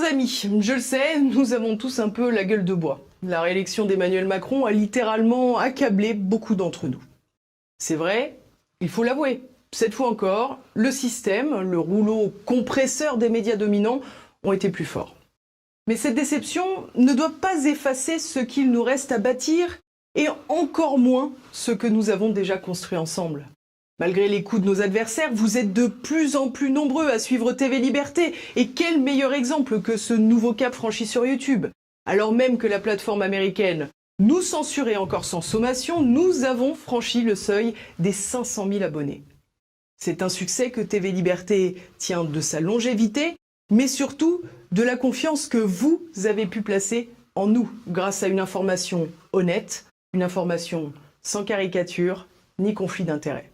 amis, je le sais, nous avons tous un peu la gueule de bois. La réélection d'Emmanuel Macron a littéralement accablé beaucoup d'entre nous. C'est vrai, il faut l'avouer. Cette fois encore, le système, le rouleau compresseur des médias dominants ont été plus forts. Mais cette déception ne doit pas effacer ce qu'il nous reste à bâtir et encore moins ce que nous avons déjà construit ensemble. Malgré les coups de nos adversaires, vous êtes de plus en plus nombreux à suivre TV Liberté. Et quel meilleur exemple que ce nouveau cap franchi sur YouTube. Alors même que la plateforme américaine nous censurait encore sans sommation, nous avons franchi le seuil des 500 000 abonnés. C'est un succès que TV Liberté tient de sa longévité, mais surtout de la confiance que vous avez pu placer en nous, grâce à une information honnête, une information sans caricature ni conflit d'intérêts.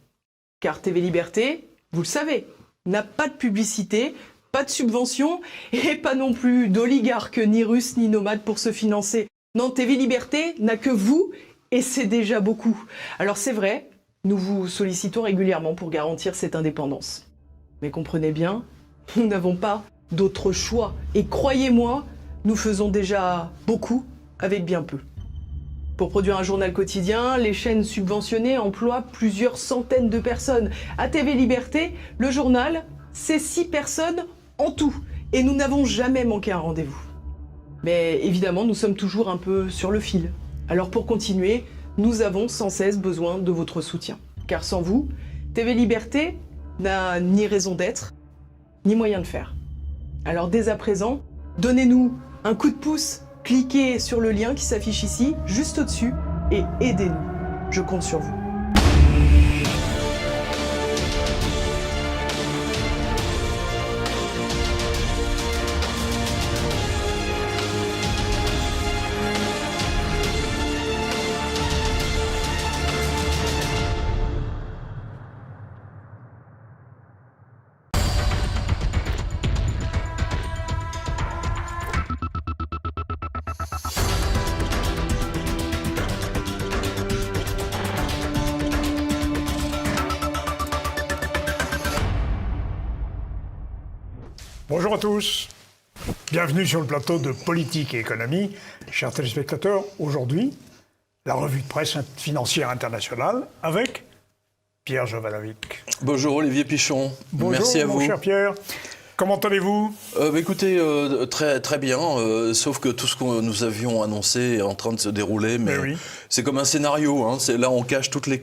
Car TV Liberté, vous le savez, n'a pas de publicité, pas de subvention et pas non plus d'oligarques ni russes ni nomades pour se financer. Non, TV Liberté n'a que vous et c'est déjà beaucoup. Alors c'est vrai, nous vous sollicitons régulièrement pour garantir cette indépendance. Mais comprenez bien, nous n'avons pas d'autre choix. Et croyez-moi, nous faisons déjà beaucoup avec bien peu. Pour produire un journal quotidien, les chaînes subventionnées emploient plusieurs centaines de personnes. À TV Liberté, le journal, c'est 6 personnes en tout. Et nous n'avons jamais manqué un rendez-vous. Mais évidemment, nous sommes toujours un peu sur le fil. Alors pour continuer, nous avons sans cesse besoin de votre soutien. Car sans vous, TV Liberté n'a ni raison d'être, ni moyen de faire. Alors dès à présent, donnez-nous un coup de pouce. Cliquez sur le lien qui s'affiche ici, juste au-dessus, et aidez-nous. Je compte sur vous. Bonjour à tous, bienvenue sur le plateau de Politique et Économie. Chers téléspectateurs, aujourd'hui, la revue de presse financière internationale avec Pierre Jovanovic. Bonjour Olivier Pichon, Bonjour, merci à vous. Bonjour cher Pierre, comment allez-vous ? Écoutez, très bien, sauf que tout ce que nous avions annoncé est en train de se dérouler, mais oui. C'est comme un scénario, hein. Là on coche toutes les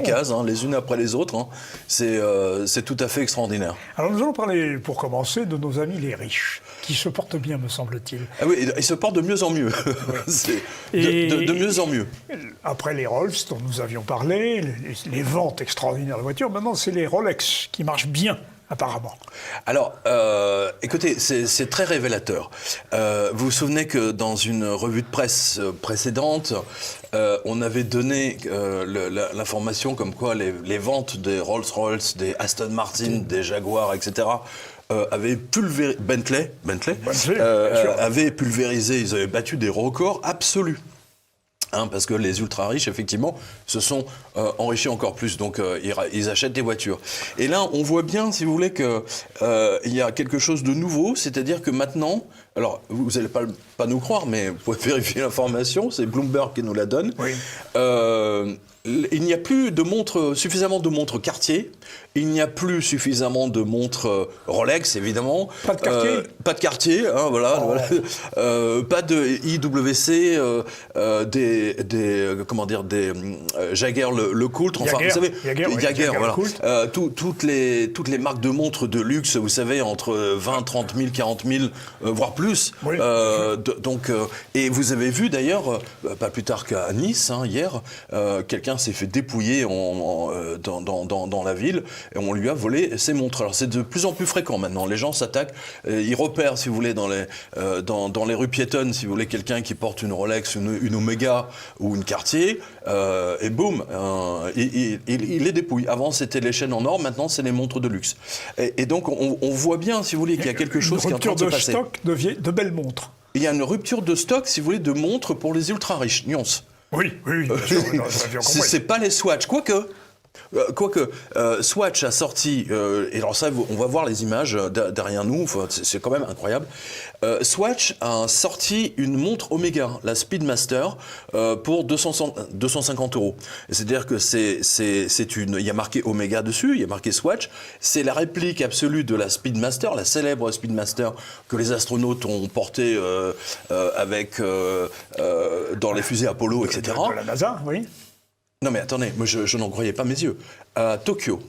cases, hein, les unes après les autres, hein. C'est tout à fait extraordinaire. Alors nous allons parler, pour commencer, de nos amis les riches, qui se portent bien, me semble-t-il. Ah oui, ils se portent de mieux en mieux, de mieux en mieux. Après les Rolls dont nous avions parlé, les ventes extraordinaires de voitures, maintenant c'est les Rolex qui marchent bien. Apparemment. Alors, écoutez, c'est très révélateur. Vous vous souvenez que dans une revue de presse précédente, on avait donné l'information comme quoi les ventes des Rolls-Royce, des Aston Martin, des Jaguar, etc., avaient pulvérisé, Bentley avait pulvérisé, ils avaient battu des records absolus. Hein, parce que les ultra-riches, effectivement, se sont enrichis encore plus. Donc, ils achètent des voitures. Et là, on voit bien, si vous voulez, qu'il y a quelque chose de nouveau. C'est-à-dire que maintenant... Alors, vous n'allez pas nous croire, mais vous pouvez vérifier l'information. C'est Bloomberg qui nous la donne. Oui. Il n'y a plus suffisamment de montres Cartier. Il n'y a plus suffisamment de montres Rolex, évidemment. Pas de Cartier. Pas de Cartier, hein, voilà. Oh. Voilà. Pas de IWC, des Jaeger le Coultre. Enfin, vous savez, Jaeger, voilà. Toutes les marques de montres de luxe, vous savez, entre 20, 30 000, 40 000, voire plus. Oui. Et vous avez vu d'ailleurs, pas plus tard qu'à Nice, hein, hier, quelqu'un s'est fait dépouiller dans la ville et on lui a volé ses montres. Alors c'est de plus en plus fréquent maintenant. Les gens s'attaquent, ils repèrent, si vous voulez, dans les rues piétonnes, si vous voulez, quelqu'un qui porte une Rolex, une Omega ou une Cartier, et boum, il les dépouille. Avant c'était les chaînes en or, maintenant c'est les montres de luxe. Et donc on voit bien, si vous voulez, qu'il y a quelque chose qui est en train de se passer. Une rupture de stock de belles montres. Il y a une rupture de stock, si vous voulez, de montres pour les ultra riches. Nuance. Oui, bien sûr. C'est pas les Swatch, quoique. Quoique, Swatch a sorti, et alors ça, on va voir les images derrière nous, c'est quand même incroyable. Swatch a sorti une montre Omega, la Speedmaster, pour 250 €. C'est-à-dire que il y a marqué Omega dessus, il y a marqué Swatch. C'est la réplique absolue de la Speedmaster, la célèbre Speedmaster que les astronautes ont portée dans les fusées Apollo, etc. De la NASA, oui. Non mais attendez, moi je n'en croyais pas mes yeux. À Tokyo,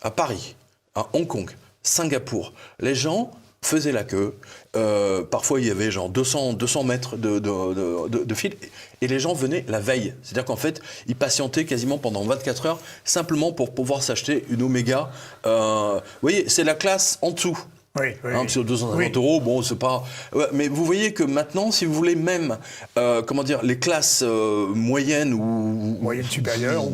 à Paris, à Hong Kong, Singapour, les gens faisaient la queue. Parfois il y avait genre 200 mètres de fil et les gens venaient la veille. C'est-à-dire qu'en fait, ils patientaient quasiment pendant 24 heures simplement pour pouvoir s'acheter une Omega. Vous voyez, c'est la classe en dessous. Oui, oui, Parce que 250 €, bon, c'est pas. Ouais, mais vous voyez que maintenant, si vous voulez même, les classes moyennes ou moyenne supérieure ou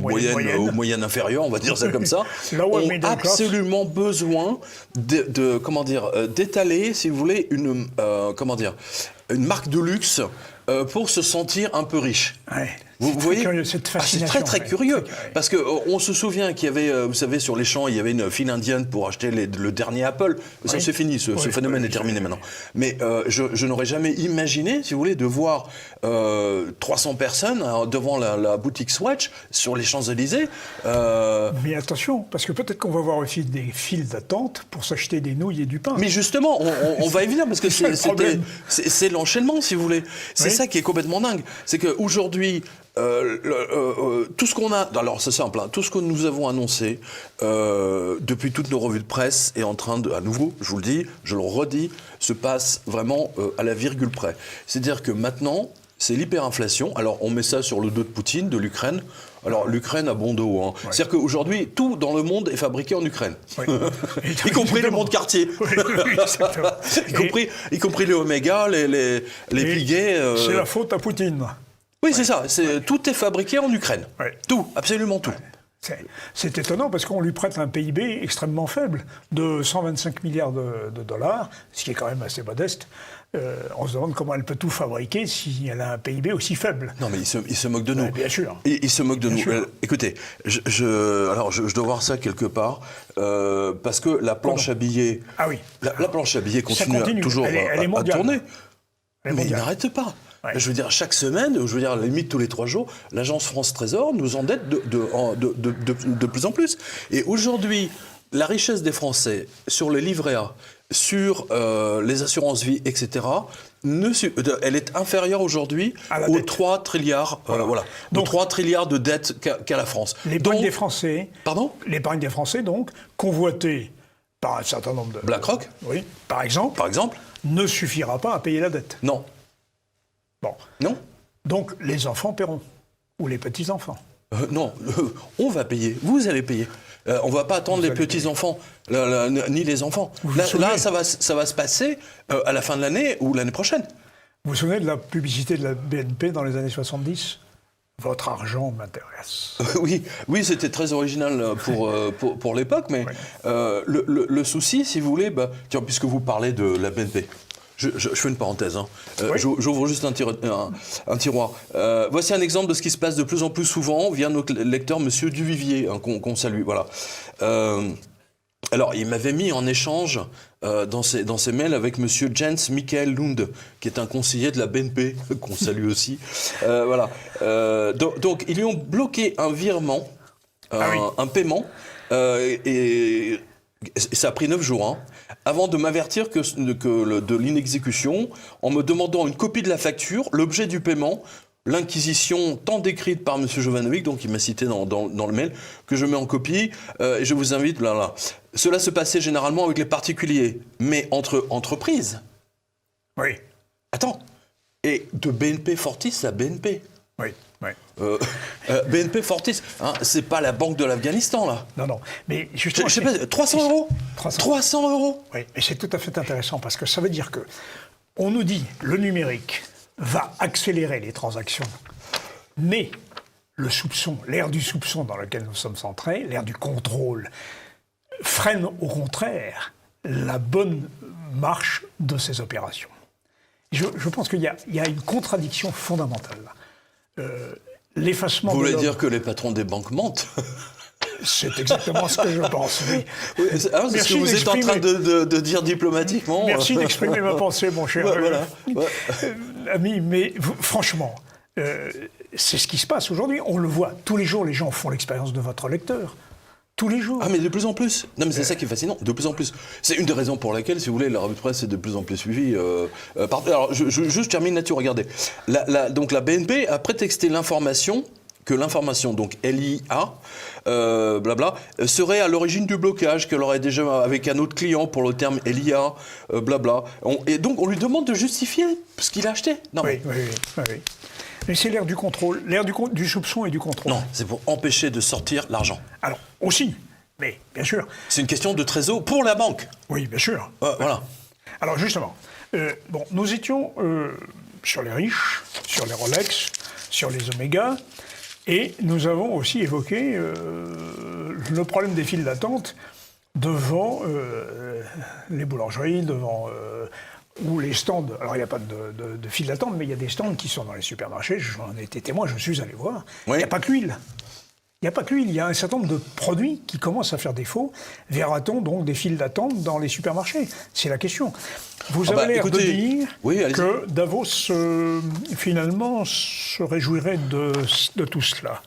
moyenne inférieure, on va dire ça comme ça, Lower ont middle class. absolument besoin d'étaler, si vous voulez, une marque de luxe pour se sentir un peu riche. Ouais. Vous voyez, curieux, cette c'est fascination. très curieux, parce que on se souvient qu'il y avait, vous savez, sur les champs, il y avait une file indienne pour acheter le dernier Apple. Ça, c'est fini, ce phénomène est terminé maintenant. Mais je n'aurais jamais imaginé, si vous voulez, de voir 300 personnes devant la boutique Swatch sur les Champs-Élysées. Mais attention, parce que peut-être qu'on va voir aussi des files d'attente pour s'acheter des nouilles et du pain. Mais justement, on va y venir, parce que C'est le problème. c'est l'enchaînement, si vous voulez. C'est ça qui est complètement dingue. C'est qu'aujourd'hui, tout ce qu'on a, alors c'est simple, hein, tout ce que nous avons annoncé depuis toutes nos revues de presse est en train de, à nouveau, je vous le dis, je le redis, se passe vraiment à la virgule près. C'est-à-dire que maintenant, c'est l'hyperinflation. Alors on met ça sur le dos de Poutine, de l'Ukraine. Alors l'Ukraine a bon dos. Hein. C'est-à-dire qu'aujourd'hui, tout dans le monde est fabriqué en Ukraine. Oui. Y compris le monde quartier. Oui, exactement. y compris les Omega, les Piguet. C'est la faute à Poutine. Oui, c'est ça. Tout est fabriqué en Ukraine. Ouais. Tout, absolument tout. C'est étonnant parce qu'on lui prête un PIB extrêmement faible de 125 milliards de dollars, ce qui est quand même assez modeste. On se demande comment elle peut tout fabriquer si elle a un PIB aussi faible. Non, mais il se moque de nous. Ouais, bien sûr. Il se moque de Bien nous. sûr. Écoutez, je dois voir ça quelque part, parce que la planche à billets... Ah oui. La planche à billets continue. Toujours elle est à mondiale. tourner. Elle est Mais il mondiale. n'arrête pas. Ouais. Je veux dire, chaque semaine, je veux dire, à la limite tous les 3 jours, l'agence France Trésor nous endette de plus en plus. Et aujourd'hui, la richesse des Français sur le livret A, sur les assurances vie, etc., elle est inférieure aujourd'hui aux 3 trilliards, Donc, 3 trilliards de dettes qu'a la France. L'épargne des Français. Pardon ? L'épargne des Français, donc, convoitée par un certain nombre de. BlackRock ? Oui, par exemple, ne suffira pas à payer la dette. Non. Bon. Non ? Donc, les enfants paieront. Ou les petits-enfants. Non, on va payer. Vous allez payer. On ne va pas attendre les petits-enfants, ni les enfants. Là, ça va se passer à la fin de l'année ou l'année prochaine. Vous vous souvenez de la publicité de la BNP dans les années 70 ? Votre argent m'intéresse. Oui, c'était très original pour l'époque, mais le souci, si vous voulez, tiens, puisque vous parlez de la BNP, je fais une parenthèse. Hein. Oui. J'ouvre juste un tiroir. Voici un exemple de ce qui se passe de plus en plus souvent via notre lecteur, Monsieur Duvivier, hein, qu'on salue. Voilà. Alors, il m'avait mis en échange dans ses mails avec Monsieur Jens Michael Lund, qui est un conseiller de la BNP, qu'on salue aussi. Voilà. Donc, ils lui ont bloqué un virement, un paiement, et ça a pris 9 jours, hein, avant de m'avertir de l'inexécution, en me demandant une copie de la facture, l'objet du paiement, l'inquisition tant décrite par M. Jovanovic, donc il m'a cité dans le mail, que je mets en copie, et je vous invite, Cela se passait généralement avec les particuliers, mais entre entreprises. Oui. Attends, et de BNP Fortis à BNP. Oui. BNP Fortis, hein, c'est pas la banque de l'Afghanistan, là. Non. Mais justement. Je sais pas, 300 €. 300 €. Oui, mais c'est tout à fait intéressant parce que ça veut dire que on nous dit le numérique va accélérer les transactions, mais le soupçon, l'ère du soupçon dans lequel nous sommes centrés, l'ère du contrôle, freine au contraire la bonne marche de ces opérations. Je pense qu'il y a une contradiction fondamentale là. L'effacement. Vous voulez dire que les patrons des banques mentent? C'est exactement ce que je pense, oui. Oui, c'est ce que vous êtes en train de dire diplomatiquement. Merci d'exprimer ma pensée, mon cher ami, mais franchement, c'est ce qui se passe aujourd'hui. On le voit, tous les jours, les gens font l'expérience de votre lecteur. Tous les jours. Ah, mais de plus en plus. Non, mais c'est ça qui est fascinant, de plus en plus. C'est une des raisons pour laquelle, si vous voulez, la revue de presse est de plus en plus suivie. Alors, je termine là-dessus, regardez. Donc, la BNP a prétexté l'information, donc LIA, blabla, serait à l'origine du blocage qu'elle aurait déjà avec un autre client pour le terme LIA, blabla. Et donc, on lui demande de justifier ce qu'il a acheté. Non, oui. Mais c'est l'ère du contrôle, du soupçon et du contrôle. Non, c'est pour empêcher de sortir l'argent. Alors, aussi, mais bien sûr. C'est une question de trésor pour la banque. Oui, bien sûr. Voilà. Alors, justement, nous étions sur les riches, sur les Rolex, sur les Omega, et nous avons aussi évoqué le problème des files d'attente devant les boulangeries, devant... ou les stands, alors il n'y a pas de file d'attente, mais il y a des stands qui sont dans les supermarchés, j'en ai été témoin, je suis allé voir, il n'y a pas que l'huile. Il n'y a pas que l'huile, il y a un certain nombre de produits qui commencent à faire défaut. Verra-t-on donc des files d'attente dans les supermarchés? C'est la question. Vous avez l'air de dire que Davos, finalement, se réjouirait de tout cela.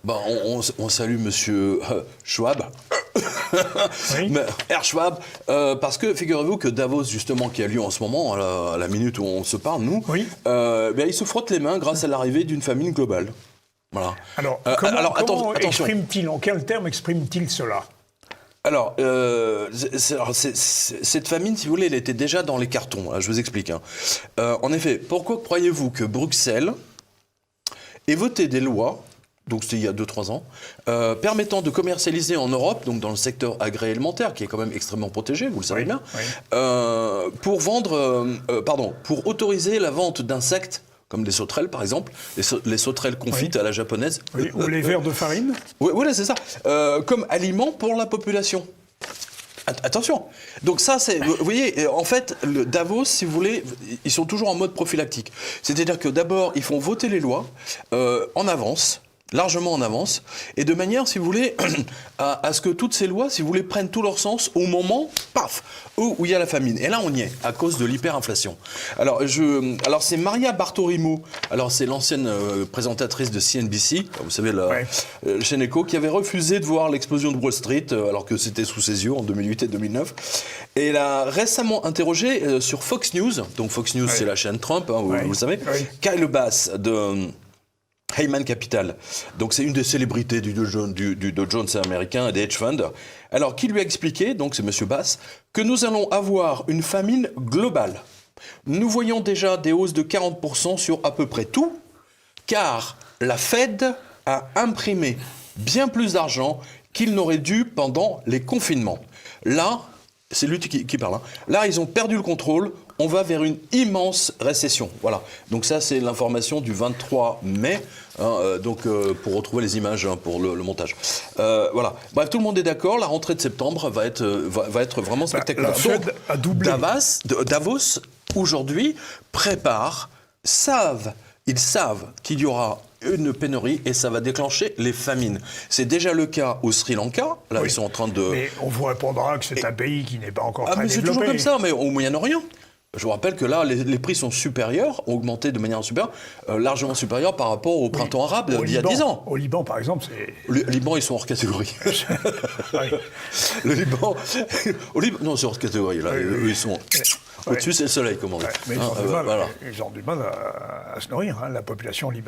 On salue Monsieur Schwab. Oui. Herr Schwab, parce que figurez-vous que Davos, justement, qui a lieu en ce moment, à la minute où on se parle, nous, il se frotte les mains grâce à l'arrivée d'une famine globale. Voilà. Alors, comment exprime-t-il, en quel terme exprime-t-il cela? Alors, cette famine, si vous voulez, elle était déjà dans les cartons. Je vous explique. En effet, pourquoi croyez-vous que Bruxelles ait voté des lois, donc c'était il y a 2-3 ans, permettant de commercialiser en Europe, donc dans le secteur agroalimentaire, qui est quand même extrêmement protégé, vous le savez bien, pour autoriser la vente d'insectes, comme les sauterelles, par exemple, les sauterelles confites à la japonaise. Oui, ou les vers de farine. Oui, voilà, c'est ça. Comme aliment pour la population. Attention. Donc ça, c'est... Vous voyez, en fait, le Davos, si vous voulez, ils sont toujours en mode prophylactique. C'est-à-dire que d'abord, ils font voter les lois en avance, largement en avance, et de manière, si vous voulez, à ce que toutes ces lois, si vous voulez, prennent tout leur sens au moment, paf, où il y a la famine. Et là, on y est, à cause de l'hyperinflation. Alors, c'est Maria Bartiromo, alors c'est l'ancienne présentatrice de CNBC, vous savez, la chaîne Echo, qui avait refusé de voir l'explosion de Wall Street, alors que c'était sous ses yeux en 2008 et 2009. Et elle a récemment interrogé sur Fox News, donc Fox News, c'est la chaîne Trump, vous le savez, Kyle Bass de Heyman Capital. Donc c'est une des célébrités du Dow Jones américain et des hedge funds. Alors qui lui a expliqué, donc c'est Monsieur Bass, que nous allons avoir une famine globale. Nous voyons déjà des hausses de 40% sur à peu près tout, car la Fed a imprimé bien plus d'argent qu'il n'aurait dû pendant les confinements. Là, c'est lui qui parle. Là, ils ont perdu le contrôle. On va vers une immense récession. Voilà. Donc ça, c'est l'information du 23 mai. Pour retrouver les images pour le montage. Voilà. Bref, tout le monde est d'accord. La rentrée de septembre va être vraiment spectaculaire. La Fed a doublé. Davos, aujourd'hui, ils savent qu'il y aura une pénurie et ça va déclencher les famines. C'est déjà le cas au Sri Lanka. Là, ils sont en train de... Mais on vous répondra que c'est un pays qui n'est pas encore très mais développé. C'est toujours comme ça, mais au Moyen-Orient. Je vous rappelle que là, les prix sont supérieurs, ont augmenté de manière supérieure, largement supérieure par rapport au printemps arabe d'il y a 10 ans. Au Liban, par exemple, c'est... Le Liban, ils sont hors catégorie. Le Liban... Non, c'est hors catégorie, là. Eux, ils sont... Au-dessus, c'est le soleil, comme on dit. Mais ils ont du mal à se nourrir. La population de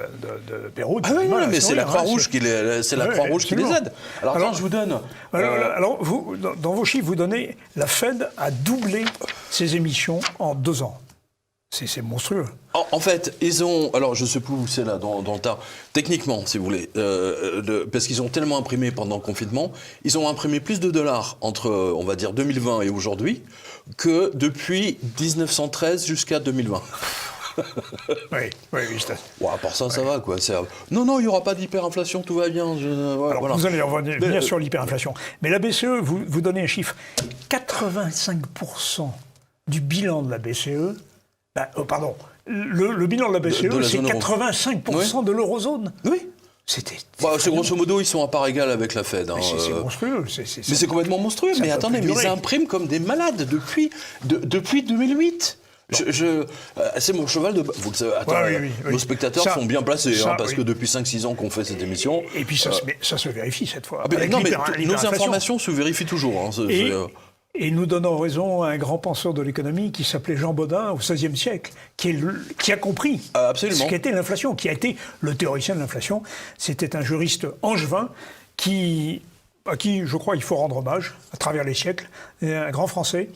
Beyrouth. Ah oui, mais c'est la Croix-Rouge qui les aide. Alors, je vous donne... Alors, vous, dans vos chiffres, vous donnez la Fed a doublé ses émissions en 2 ans. C'est monstrueux. En fait, ils ont... Alors, je ne sais plus où c'est là, dans le tas. Techniquement, si vous voulez, parce qu'ils ont tellement imprimé pendant le confinement, ils ont imprimé plus de dollars entre, on va dire, 2020 et aujourd'hui, que depuis 1913 jusqu'à 2020. Oui, à part ça, ça va, quoi. Non, il n'y aura pas d'hyperinflation, tout va bien. Alors, vous allez revenir sur l'hyperinflation. Mais la BCE, vous donnez un chiffre. 85% du bilan de la BCE... le bilan de la BCE, c'est 85% de l'eurozone. Oui. C'était... C'est grosso modo, ils sont à part égale avec la Fed. Hein, c'est monstrueux. Mais c'est complètement monstrueux. Ça Mais peut attendez, plus mais ils durer. impriment comme des malades depuis 2008. C'est mon cheval de... Vous le savez, attends, oui. nos spectateurs Ça, sont bien placés, ça, parce que depuis 5-6 ans qu'on fait cette émission... Et puis ça se vérifie cette fois. Nos informations se vérifient toujours. Hein, et nous donnons raison à un grand penseur de l'économie qui s'appelait Jean Bodin au XVIe siècle, qui a compris absolument. ce qu'était l'inflation, qui a été le théoricien de l'inflation. C'était un juriste angevin à qui, je crois, il faut rendre hommage à travers les siècles, un grand Français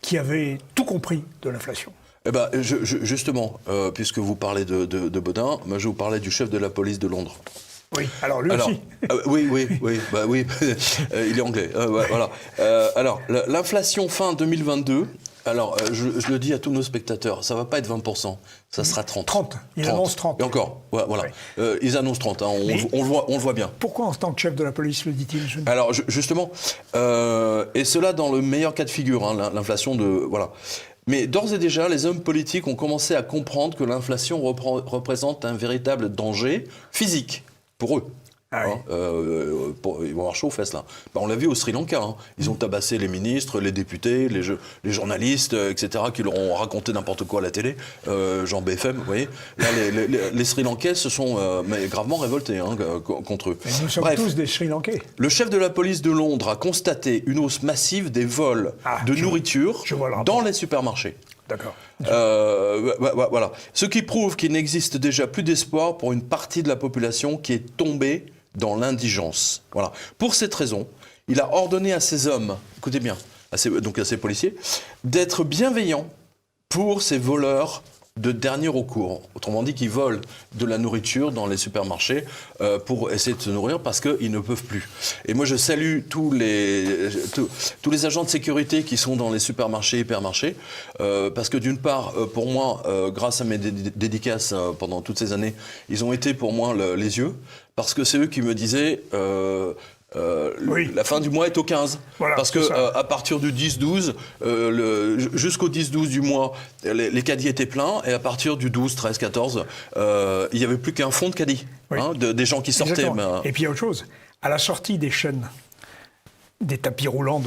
qui avait tout compris de l'inflation. Eh ben, justement, puisque vous parlez de Bodin, moi je vous parlais du chef de la police de Londres. Oui, alors lui aussi. Oui, il est anglais. Voilà. Alors, l'inflation fin 2022, alors je le dis à tous nos spectateurs, ça va pas être 20%, ça sera 30. 30, ils annoncent 30. Et encore, voilà. Oui. Ils annoncent 30, hein, on le voit bien. Pourquoi en tant que chef de la police le dit-il? Alors justement, et cela dans le meilleur cas de figure, hein, l'inflation de... Voilà. Mais d'ores et déjà, les hommes politiques ont commencé à comprendre que l'inflation représente un véritable danger physique pour eux. Ah oui. Ils vont avoir chaud aux fesses là. On l'a vu au Sri Lanka. Hein. Ils ont tabassé les ministres, les députés, les journalistes, etc., qui leur ont raconté n'importe quoi à la télé. Genre BFM, vous voyez. Là, les Sri Lankais se sont gravement révoltés hein, contre eux. Mais nous sommes tous des Sri Lankais. Le chef de la police de Londres a constaté une hausse massive des vols de nourriture dans les supermarchés. D'accord. Voilà. Ce qui prouve qu'il n'existe déjà plus d'espoir pour une partie de la population qui est tombée dans l'indigence. Voilà. Pour cette raison, il a ordonné à ces hommes, écoutez bien, à ces policiers, d'être bienveillants pour ces voleurs de dernier recours. Autrement dit, qui volent de la nourriture dans les supermarchés pour essayer de se nourrir parce qu'ils ne peuvent plus. Et moi, je salue tous les agents de sécurité qui sont dans les supermarchés, hypermarchés, parce que d'une part, pour moi, grâce à mes dédicaces pendant toutes ces années, ils ont été pour moi les yeux, parce que c'est eux qui me disaient... La fin du mois est au 15. Voilà, parce que à partir du 10-12, jusqu'au 10-12 du mois, les caddies étaient pleins, et à partir du 12, 13, 14, il n'y avait plus qu'un fond de caddies, hein, des gens qui sortaient. Et puis il y a autre chose, à la sortie des chaînes, des tapis roulants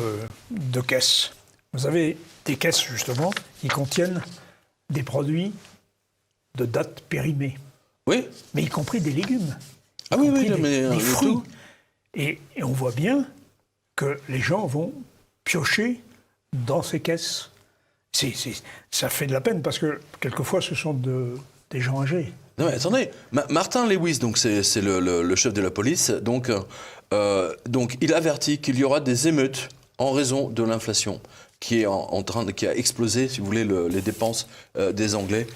de caisses, vous avez des caisses justement qui contiennent des produits de date périmée. Oui. Mais y compris des légumes. Ah oui, mais des fruits. Et on voit bien que les gens vont piocher dans ces caisses. Ça fait de la peine parce que quelquefois ce sont des gens âgés. Non mais attendez, Martin Lewis, donc c'est le chef de la police, donc il avertit qu'il y aura des émeutes en raison de l'inflation qui a explosé, si vous voulez, les dépenses des Anglais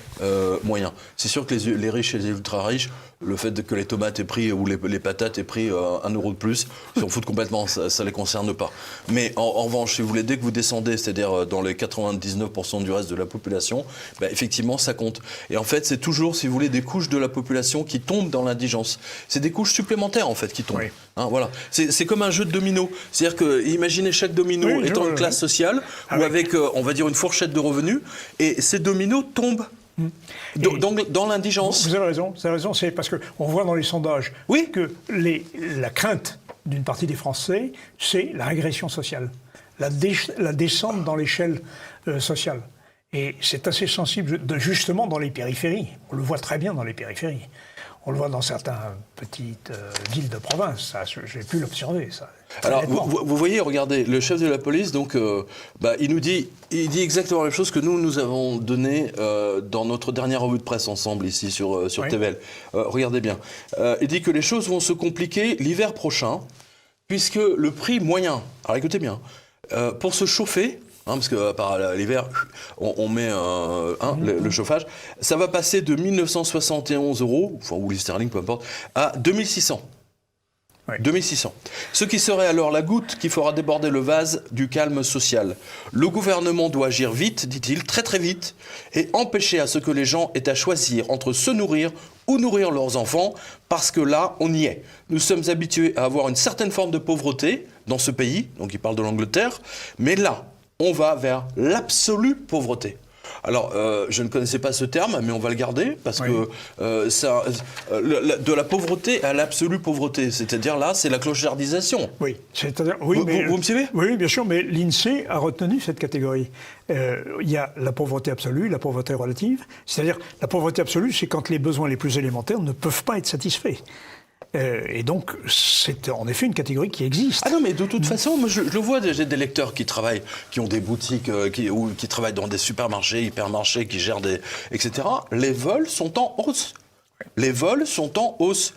moyens. C'est sûr que les riches et les ultra-riches, le fait que les tomates aient pris ou les patates aient pris 1 euro de plus, ils s'en foutent complètement, ça ne les concerne pas. Mais en revanche, si vous voulez, dès que vous descendez, c'est-à-dire dans les 99% du reste de la population, effectivement, ça compte. Et en fait, c'est toujours, si vous voulez, des couches de la population qui tombent dans l'indigence. C'est des couches supplémentaires, en fait, qui tombent. Oui. Hein, voilà. C'est comme un jeu de domino. C'est-à-dire que, imaginez chaque domino étant une classe sociale, ou avec, on va dire, une fourchette de revenus, et ces dominos tombent. Dans l'indigence. Vous avez raison, c'est parce qu'on voit dans les sondages que la crainte d'une partie des Français, c'est la régression sociale, la descente dans l'échelle sociale. Et c'est assez sensible, justement, dans les périphéries. On le voit très bien dans les périphéries. On le voit dans certaines petites villes de province. J'ai pu l'observer, ça. Alors, vous voyez, regardez, le chef de la police, donc, il dit exactement la même chose que nous avons donné dans notre dernière revue de presse ensemble, ici, sur TVL. Regardez bien. Il dit que les choses vont se compliquer l'hiver prochain, puisque le prix moyen, alors écoutez bien, pour se chauffer, parce que par l'hiver, on met le chauffage, ça va passer de 1971 €, enfin, ou les sterling, peu importe, à 2600. Ouais. 2600. Ce qui serait alors la goutte qui fera déborder le vase du calme social. Le gouvernement doit agir vite, dit-il, très très vite, et empêcher à ce que les gens aient à choisir entre se nourrir ou nourrir leurs enfants, parce que là, on y est. Nous sommes habitués à avoir une certaine forme de pauvreté dans ce pays, donc il parle de l'Angleterre, mais là, on va vers l'absolue pauvreté. Alors, je ne connaissais pas ce terme, mais on va le garder, parce que de la pauvreté à l'absolue pauvreté, c'est-à-dire là, c'est la clochardisation. Oui, c'est-à-dire... Oui, vous me suivez? Oui, bien sûr, mais l'INSEE a retenu cette catégorie. Il y a la pauvreté absolue, la pauvreté relative. C'est-à-dire, la pauvreté absolue, c'est quand les besoins les plus élémentaires ne peuvent pas être satisfaits. Et donc, c'est en effet une catégorie qui existe. Ah non, mais de toute façon, moi, je le vois, j'ai des lecteurs qui travaillent, qui ont des boutiques, qui travaillent dans des supermarchés, hypermarchés, qui gèrent des... etc. Les vols sont en hausse. Les vols sont en hausse.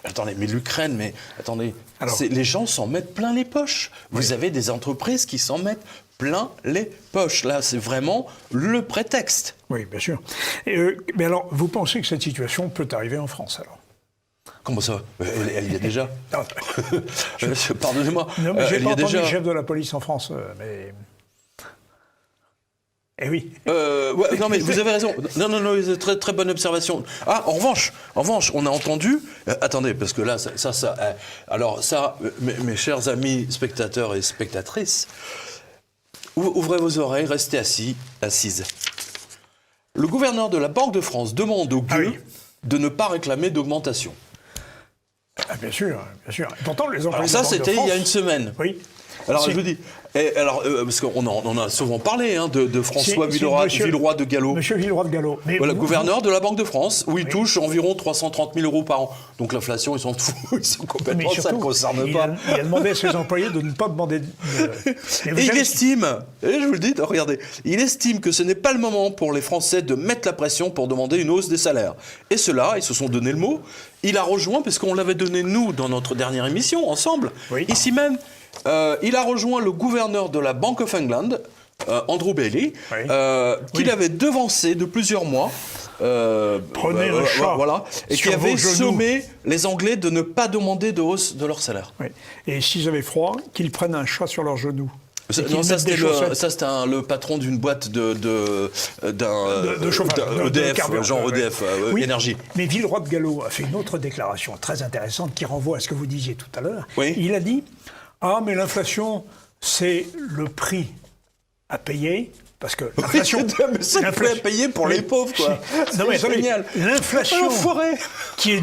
Attendez, mais l'Ukraine, mais attendez, les gens s'en mettent plein les poches. Vous avez des entreprises qui s'en mettent plein les poches. Là, c'est vraiment le prétexte. Oui, bien sûr. Mais alors, vous pensez que cette situation peut arriver en France, alors? Comment ça? Elle y est déjà. Pardonnez-moi. Non, mais j'ai pas entendu le chef de la police en France, mais... Eh oui. Non, mais vous avez raison. Non, très, très bonne observation. Ah, en revanche, on a entendu... attendez, parce que là, alors ça, mes chers amis spectateurs et spectatrices, ouvrez vos oreilles, restez assises. Le gouverneur de la Banque de France demande au gueux de ne pas réclamer d'augmentation. Ah, bien sûr, bien sûr. Et pourtant, les employés alors ça, c'était il y a une semaine. Oui. Alors, je vous dis, parce qu'on en a souvent parlé, de François Villeroy de Galhau. Monsieur Villeroy de Galhau. Voilà, gouverneur de la Banque de France, où il touche environ 330 000 € par an. Donc l'inflation, ils s'en foutent, ils sont complètement, ça ne concerne pas. Il a demandé à ses employés de ne pas demander... Et il estime, et je vous le dis, regardez, il estime que ce n'est pas le moment pour les Français de mettre la pression pour demander une hausse des salaires. Et cela, ils se sont donné le mot, il a rejoint, parce qu'on l'avait donné nous dans notre dernière émission, ensemble, ici même, il a rejoint le gouverneur de la Bank of England, Andrew Bailey, qu'il avait devancé de plusieurs mois. Prenez un chat voilà, et qui avait sommé les Anglais de ne pas demander de hausse de leur salaire. Oui. Et s'ils avaient froid, qu'ils prennent un chat sur leurs genoux. Non, ça c'était le patron d'une boîte de chauffage, EDF, genre EDF, énergie. Mais Villeroy de Galhau a fait une autre déclaration très intéressante qui renvoie à ce que vous disiez tout à l'heure. Oui. Il a dit « Ah, mais l'inflation, c'est le prix à payer ». Parce que l'inflation... c'est le prix à payer pour les pauvres, quoi. Non, mais génial. L'inflation qui est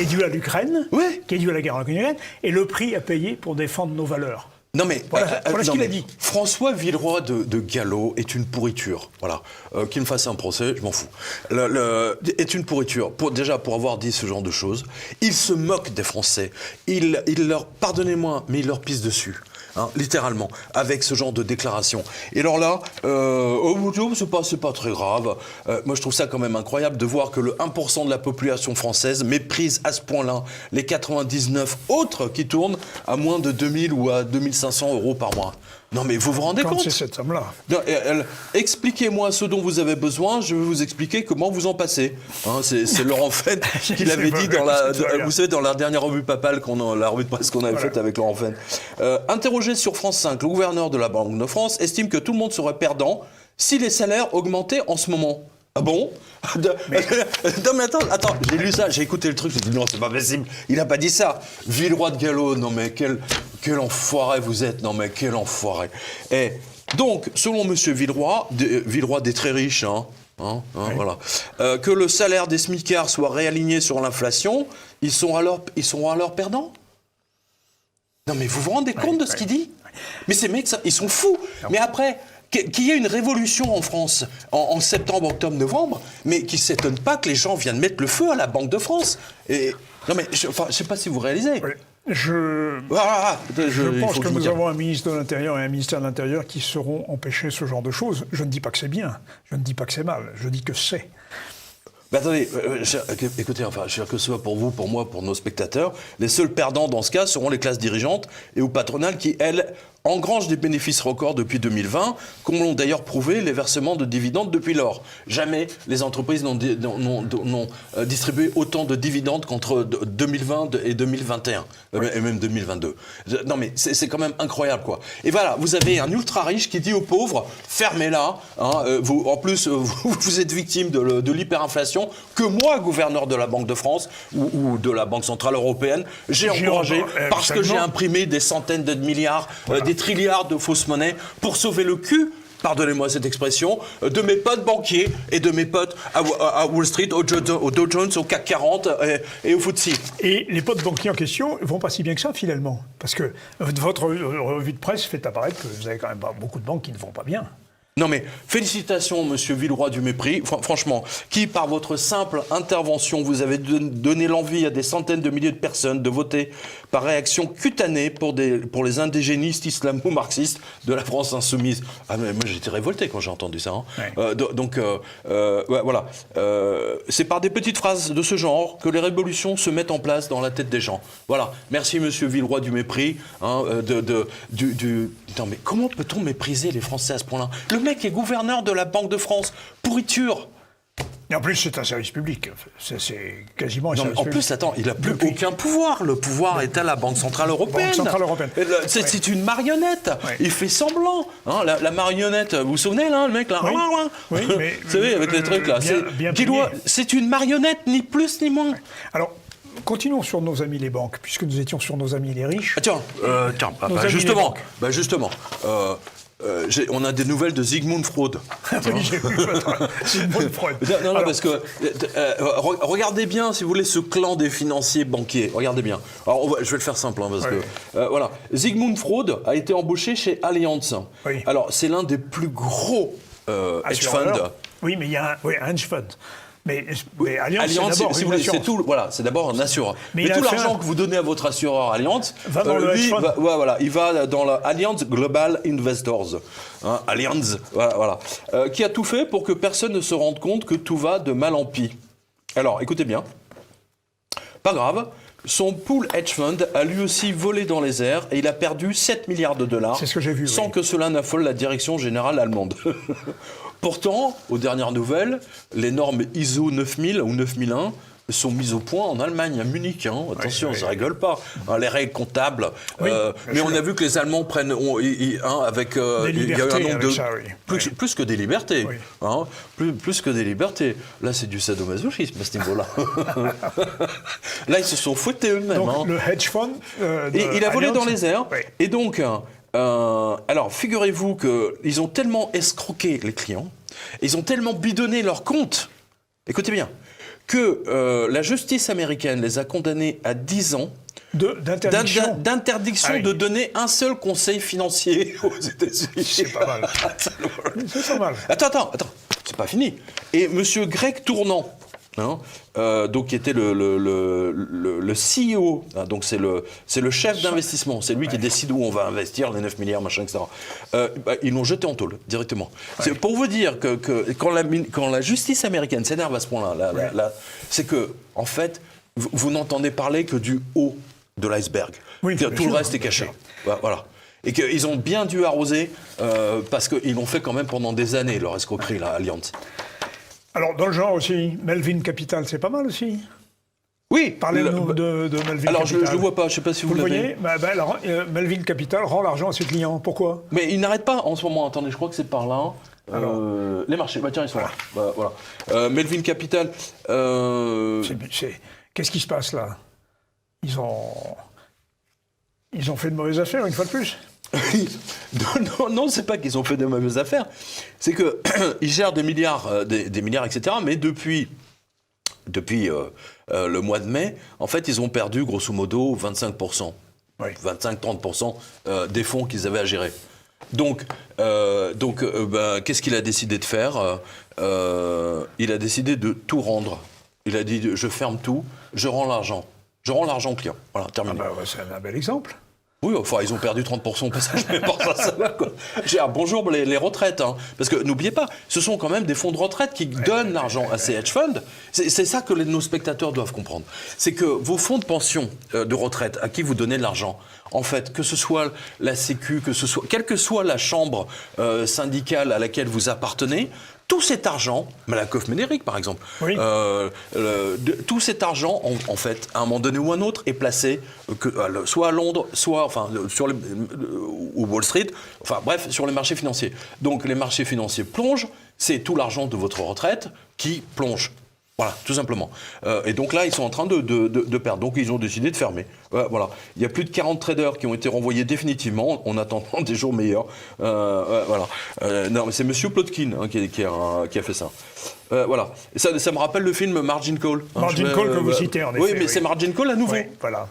due à l'Ukraine, qui est due à la guerre en Ukraine, et le prix à payer pour défendre nos valeurs. Non mais, voilà ce qu'il a dit. François Villeroy de Galhau est une pourriture. Voilà. Qu'il me fasse un procès, je m'en fous. Est une pourriture. Déjà, pour avoir dit ce genre de choses, il se moque des Français. Il leur, pardonnez-moi, mais il leur pisse dessus. Hein, littéralement, avec ce genre de déclaration. Et alors là, c'est pas très grave. Moi, je trouve ça quand même incroyable de voir que le 1% de la population française méprise à ce point-là les 99 autres qui tournent à moins de 2000 ou à 2500 € par mois. Non mais vous vous rendez compte? C'est cette somme-là. Expliquez-moi ce dont vous avez besoin, je vais vous expliquer comment vous en passez. Hein, c'est Laurent Faine qui l'avait dit vous savez, dans la dernière revue papale, la revue de presse qu'on avait faite avec Laurent Faine. Interrogé sur France 5, le gouverneur de la Banque de France estime que tout le monde serait perdant si les salaires augmentaient en ce moment. Ah bon? Non mais attends, j'ai lu ça, j'ai écouté le truc, j'ai dit non, c'est pas possible, il a pas dit ça. Villeroy de Galhau, non mais quel enfoiré vous êtes, non mais quel enfoiré. Et donc, selon monsieur Villeroy des très riches, voilà, que le salaire des smicards soit réaligné sur l'inflation, ils sont alors perdants? Non mais vous vous rendez compte de ce qu'il dit? Mais ces mecs, ils sont fous. Non. Mais après... Qu'il y ait une révolution en France en septembre, octobre, novembre, mais qui ne s'étonne pas que les gens viennent mettre le feu à la Banque de France. Et, non mais, je ne sais pas si vous réalisez. Oui. Je pense que nous avons un ministre de l'Intérieur et un ministère de l'Intérieur qui sauront empêcher ce genre de choses. Je ne dis pas que c'est bien, je ne dis pas que c'est mal, je dis que c'est. Mais attendez, écoutez, enfin, que ce soit pour vous, pour moi, pour nos spectateurs, les seuls perdants dans ce cas seront les classes dirigeantes et ou patronales qui, elles, engrangent des bénéfices records depuis 2020, comme l'ont d'ailleurs prouvé les versements de dividendes depuis lors. Jamais les entreprises n'ont distribué autant de dividendes qu'entre 2020 et 2021, et même 2022. Non mais c'est quand même incroyable, quoi. Et voilà, vous avez un ultra riche qui dit aux pauvres, fermez-la, en plus vous êtes victime de l'hyperinflation que moi, gouverneur de la Banque de France ou de la Banque Centrale Européenne, j'ai encouragé parce que j'ai imprimé des centaines de milliards, des trilliards de fausses monnaies pour sauver le cul pardonnez-moi cette expression, de mes potes banquiers et de mes potes à Wall Street, au Dow Jones, au CAC 40 et au FTSE. Et les potes banquiers en question vont pas si bien que ça, finalement. Parce que votre revue de presse fait apparaître que vous avez quand même pas beaucoup de banques qui ne vont pas bien. Non mais, félicitations, monsieur Villeroy du Mépris, franchement, qui par votre simple intervention, vous avez donné l'envie à des centaines de milliers de personnes de voter par réaction cutanée pour les indigénistes islamo-marxistes de la France insoumise. Ah mais moi j'étais révolté quand j'ai entendu ça. Hein. Ouais. Voilà. C'est par des petites phrases de ce genre que les révolutions se mettent en place dans la tête des gens. Voilà. Merci monsieur Villeroy du Mépris. Hein, Non mais comment peut-on mépriser les Français à ce point-là ? Le mec est gouverneur de la Banque de France. Pourriture. Et en plus, c'est un service public. C'est quasiment un service public. En plus, attends, il n'a plus aucun pouvoir. Le pouvoir est à la Banque Centrale Européenne. Banque Centrale Européenne. C'est une marionnette. Ouais. Il fait semblant. Hein, la marionnette, vous vous souvenez, là, le mec, là Oui, mais... Vous savez, avec les trucs, là. C'est une marionnette, ni plus ni moins. Alors, continuons sur nos amis les banques, puisque nous étions sur nos amis les riches. Justement, on a des nouvelles de Sigmund Freud. Oui, j'ai vu Sigmund Freud. Non, parce que regardez bien, si vous voulez, ce clan des financiers banquiers. Regardez bien. Alors, je vais le faire simple, hein, parce que voilà. Sigmund Freud a été embauché chez Allianz. Oui. Alors, c'est l'un des plus gros hedge funds. Oui, mais il y a un hedge fund. Mais Allianz, si vous voulez, c'est tout. Voilà, c'est d'abord un assureur. Mais tout l'argent que vous donnez à votre assureur Allianz, va dans le hedge fund. Il va dans la Allianz Global Investors. Hein, Allianz, voilà. Qui a tout fait pour que personne ne se rende compte que tout va de mal en pis. Alors, écoutez bien. Pas grave. Son pool hedge fund a lui aussi volé dans les airs et il a perdu 7 milliards de dollars. C'est ce que j'ai vu, sans que cela n'affole la direction générale allemande. Pourtant, aux dernières nouvelles, les normes ISO 9000 ou 9001 sont mises au point en Allemagne, à Munich. Hein. Attention, ça rigole pas. Hein, les règles comptables. Mais on a vu que les Allemands prennent avec il y a eu un nombre de plus que des libertés. Oui. Hein, plus que des libertés. Là, c'est du sadomasochisme à ce niveau-là. Là, ils se sont fouettés eux-mêmes. Donc hein. le hedge fund. Et il a volé dans les airs. Oui. Et donc, alors, figurez-vous qu'ils ont tellement escroqué les clients, ils ont tellement bidonné leurs comptes. Écoutez bien. Que la justice américaine les a condamnés à 10 ans d'interdiction de donner un seul conseil financier aux États-Unis. C'est pas mal. C'est pas mal. Attends, c'est pas fini. Et monsieur Greg Tournant, hein, donc qui était le CEO, hein, donc c'est le chef d'investissement, c'est lui qui décide où on va investir les 9 milliards, machin, etc. Ils l'ont jeté en tôle, directement. Ouais. C'est pour vous dire que quand la justice américaine s'énerve à ce point-là, c'est que, en fait, vous n'entendez parler que du haut de l'iceberg. Oui, tout le reste est caché. Voilà. Et qu'ils ont bien dû arroser, parce qu'ils l'ont fait quand même pendant des années, leur escroquerie, là, Allianz. Alors, dans le genre aussi, Melvin Capital, c'est pas mal aussi. Oui. Parlez-nous de Melvin Capital. Alors, je ne le vois pas, je ne sais pas si vous l'avez. Voyez, Melvin Capital rend l'argent à ses clients. Pourquoi ? Mais il n'arrête pas en ce moment. Attendez, je crois que c'est par là. Les marchés, tiens, ils sont là. Voilà. Melvin Capital. Qu'est-ce qui se passe là ? Ils ont fait de mauvaises affaires, une fois de plus. Non, c'est pas qu'ils ont fait de mauvaises affaires. C'est qu'ils gèrent des milliards, etc. Mais depuis le mois de mai, en fait, ils ont perdu grosso modo 25%. Oui. 25-30% des fonds qu'ils avaient à gérer. Donc, qu'est-ce qu'il a décidé de faire ? Il a décidé de tout rendre. Il a dit, je ferme tout, je rends l'argent. Je rends l'argent au client. Voilà, terminé. C'est un bel exemple. Oui, enfin, ils ont perdu 30% au passage, mais pour ça va, quoi. Bonjour les retraites, hein. Parce que n'oubliez pas, ce sont quand même des fonds de retraite qui donnent l'argent à ces hedge funds. C'est ça que nos spectateurs doivent comprendre. C'est que vos fonds de pension de retraite, à qui vous donnez de l'argent, en fait, que ce soit la Sécu, quelle que soit la chambre syndicale à laquelle vous appartenez, tout cet argent, Malakoff Médéric par exemple, oui. Tout cet argent, en fait, à un moment donné ou un autre, est placé soit à Londres, soit ou Wall Street, enfin bref, sur les marchés financiers. Donc les marchés financiers plongent, c'est tout l'argent de votre retraite qui plonge. Voilà, tout simplement. Et donc là, ils sont en train de perdre. Donc ils ont décidé de fermer. Voilà. Il y a plus de 40 traders qui ont été renvoyés définitivement en attendant des jours meilleurs. Voilà. Non, mais c'est Monsieur Plotkin qui a fait ça. Voilà. Et ça me rappelle le film Margin Call. Margin Call que vous citez, en effet. Oui, mais c'est Margin Call à nouveau. Oui, voilà.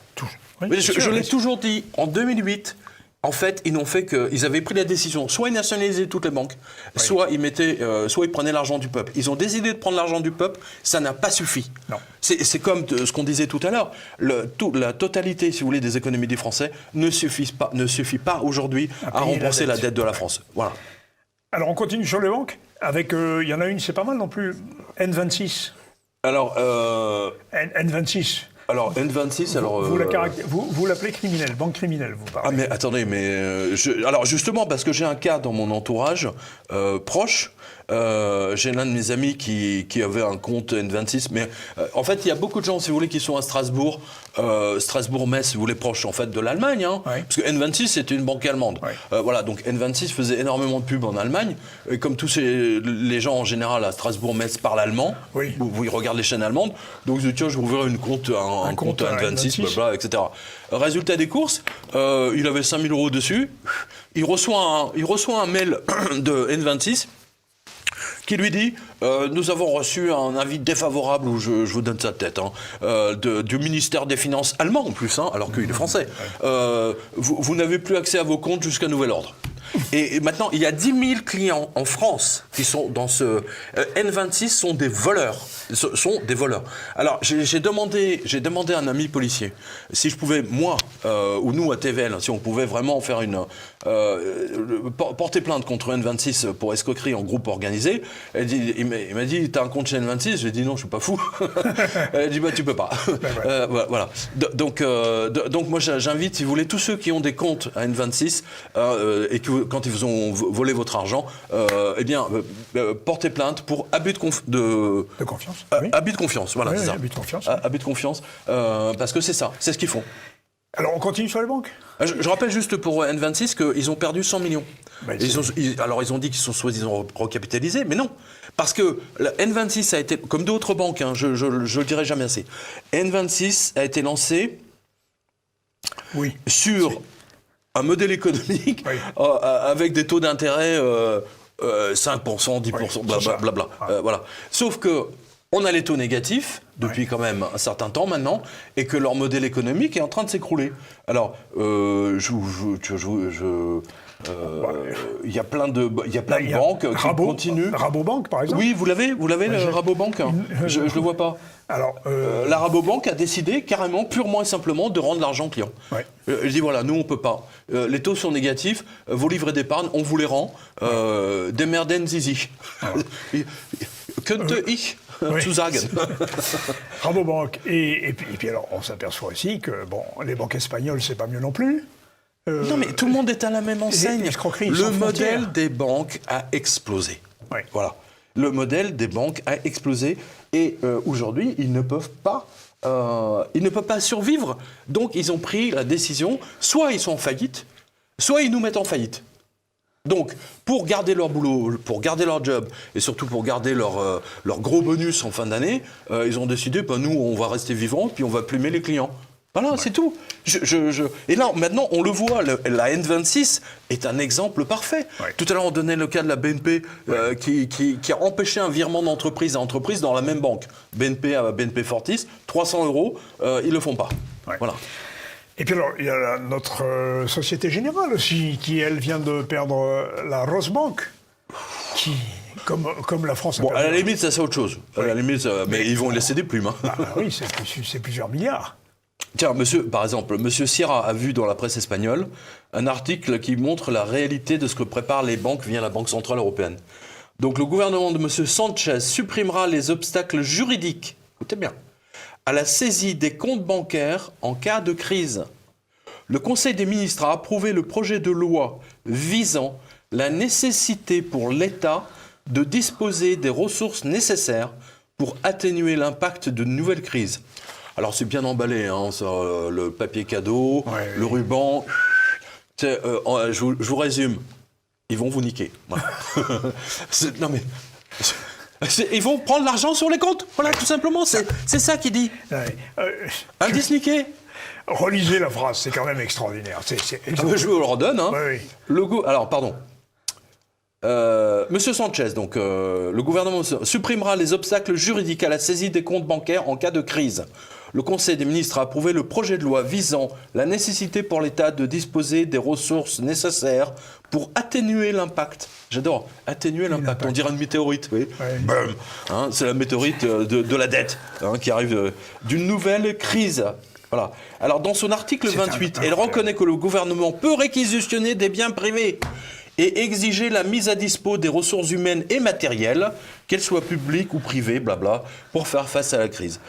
Oui, Mais je l'ai toujours dit. En 2008. En fait, ils n'ont fait qu'ils avaient pris la décision, soit ils nationalisaient toutes les banques, soit ils prenaient l'argent du peuple. Ils ont décidé de prendre l'argent du peuple, ça n'a pas suffi. Non. C'est comme ce qu'on disait tout à l'heure. La totalité, si vous voulez, des économies des Français ne suffit pas aujourd'hui à rembourser la dette de la France. Voilà. Alors on continue sur les banques avec, il y en a une, c'est pas mal non plus, N26. Alors, N26. Alors, N26, vous l'appelez criminel, banque criminelle, vous parlez. Ah, mais attendez, alors justement, parce que j'ai un cas dans mon entourage proche, j'ai l'un de mes amis qui avait un compte N26, mais en fait, il y a beaucoup de gens, si vous voulez, qui sont à Strasbourg, Strasbourg-Metz, si vous voulez, proche en fait de l'Allemagne, hein, parce que N26, c'était une banque allemande. Voilà, donc N26 faisait énormément de pub en Allemagne, et comme tous les gens en général à Strasbourg-Metz parlent allemand, vous regardez les chaînes allemandes, donc je dis, tiens, je vais ouvrir un compte N26, blablabla, etc. Résultat des courses, il avait 5 000 € dessus, il reçoit un mail de N26, qui lui dit nous avons reçu un avis défavorable, ou je vous donne sa tête, du ministère des Finances allemand en plus, alors qu'il est français. Vous n'avez plus accès à vos comptes jusqu'à nouvel ordre. Et maintenant, il y a 10 000 clients en France qui sont dans ce... N26 sont des voleurs. Alors, j'ai demandé à un ami policier si je pouvais, moi, ou nous à TVL, si on pouvait vraiment faire porter plainte contre N26 pour escroquerie en groupe organisé. Il m'a dit, t'as un compte chez N26 J'ai dit non, je suis pas fou. Elle a dit, tu peux pas. Voilà. Donc moi, j'invite, si vous voulez, tous ceux qui ont des comptes à N26 et quand ils vous ont volé votre argent, portez plainte pour abus de confiance. Abus de confiance, voilà, c'est ça. Abus de confiance. Abus de confiance, parce que c'est ça, c'est ce qu'ils font. Alors on continue sur les banques. Je rappelle juste pour N26 qu'ils ont perdu 100 millions. Ils ont dit qu'ils sont soi-disant recapitalisés, mais non. Parce que la N26 a été, comme d'autres banques, je ne le dirai jamais assez, N26 a été lancé sur un modèle économique avec des taux d'intérêt 5%, 10%, blablabla. Voilà. Sauf que on a les taux négatifs depuis quand même un certain temps maintenant, et que leur modèle économique est en train de s'écrouler. Alors, il y a plein de banques qui continuent. Rabobank, par exemple. Oui, vous l'avez le Rabobank. Je le vois pas. Alors, la Rabobank a décidé carrément, purement et simplement, de rendre l'argent client. Elle dit voilà, nous on peut pas. Les taux sont négatifs. Vos livrets d'épargne, on vous les rend. Demerden zizi. Könnte ich zu sagen. Rabobank. Et puis alors, on s'aperçoit aussi que les banques espagnoles, c'est pas mieux non plus. Non, mais tout le monde est à la même enseigne. Le modèle des banques a explosé. Voilà. Le modèle des banques a explosé. Et aujourd'hui, ils ne peuvent pas survivre. Donc, ils ont pris la décision, soit ils sont en faillite, soit ils nous mettent en faillite. Donc, pour garder leur boulot, pour garder leur job, et surtout pour garder leur gros bonus en fin d'année, ils ont décidé, nous, on va rester vivants, puis on va plumer les clients. Voilà, c'est tout. Et là, maintenant, on le voit, la N26 est un exemple parfait. Tout à l'heure, on donnait le cas de la BNP qui a empêché un virement d'entreprise à entreprise dans la même banque. BNP à BNP Fortis, 300 €, ils ne le font pas. Voilà. Et puis alors, il y a notre Société Générale aussi, qui, elle, vient de perdre la Rosbank, qui, comme la France a perdu. À la limite, ça c'est autre chose. À la limite, mais ils vont laisser des plumes. Oui, c'est plusieurs milliards. Tiens, par exemple, monsieur Sierra a vu dans la presse espagnole un article qui montre la réalité de ce que préparent les banques via la Banque Centrale Européenne. Donc le gouvernement de monsieur Sanchez supprimera les obstacles juridiques, écoutez bien, à la saisie des comptes bancaires en cas de crise. Le Conseil des ministres a approuvé le projet de loi visant la nécessité pour l'État de disposer des ressources nécessaires pour atténuer l'impact de nouvelles crises. Alors c'est bien emballé, le papier cadeau, le ruban. Je vous résume, ils vont vous niquer. Non mais... Ils vont prendre l'argent sur les comptes. Voilà, tout simplement. C'est ça qu'il dit. Ouais. Indice niqué. Relisez la phrase, c'est quand même extraordinaire. Je vous le redonne. Hein. Oui. Alors, pardon. Monsieur Sanchez, donc le gouvernement supprimera les obstacles juridiques à la saisie des comptes bancaires en cas de crise. Le Conseil des ministres a approuvé le projet de loi visant la nécessité pour l'État de disposer des ressources nécessaires pour atténuer l'impact. J'adore, atténuer l'impact. On dirait une météorite, oui. Ouais. Hein, c'est la météorite de la dette qui arrive d'une nouvelle crise. Voilà. Alors, dans son article 28, elle reconnaît que le gouvernement peut réquisitionner des biens privés et exiger la mise à dispo des ressources humaines et matérielles, qu'elles soient publiques ou privées, blabla, pour faire face à la crise.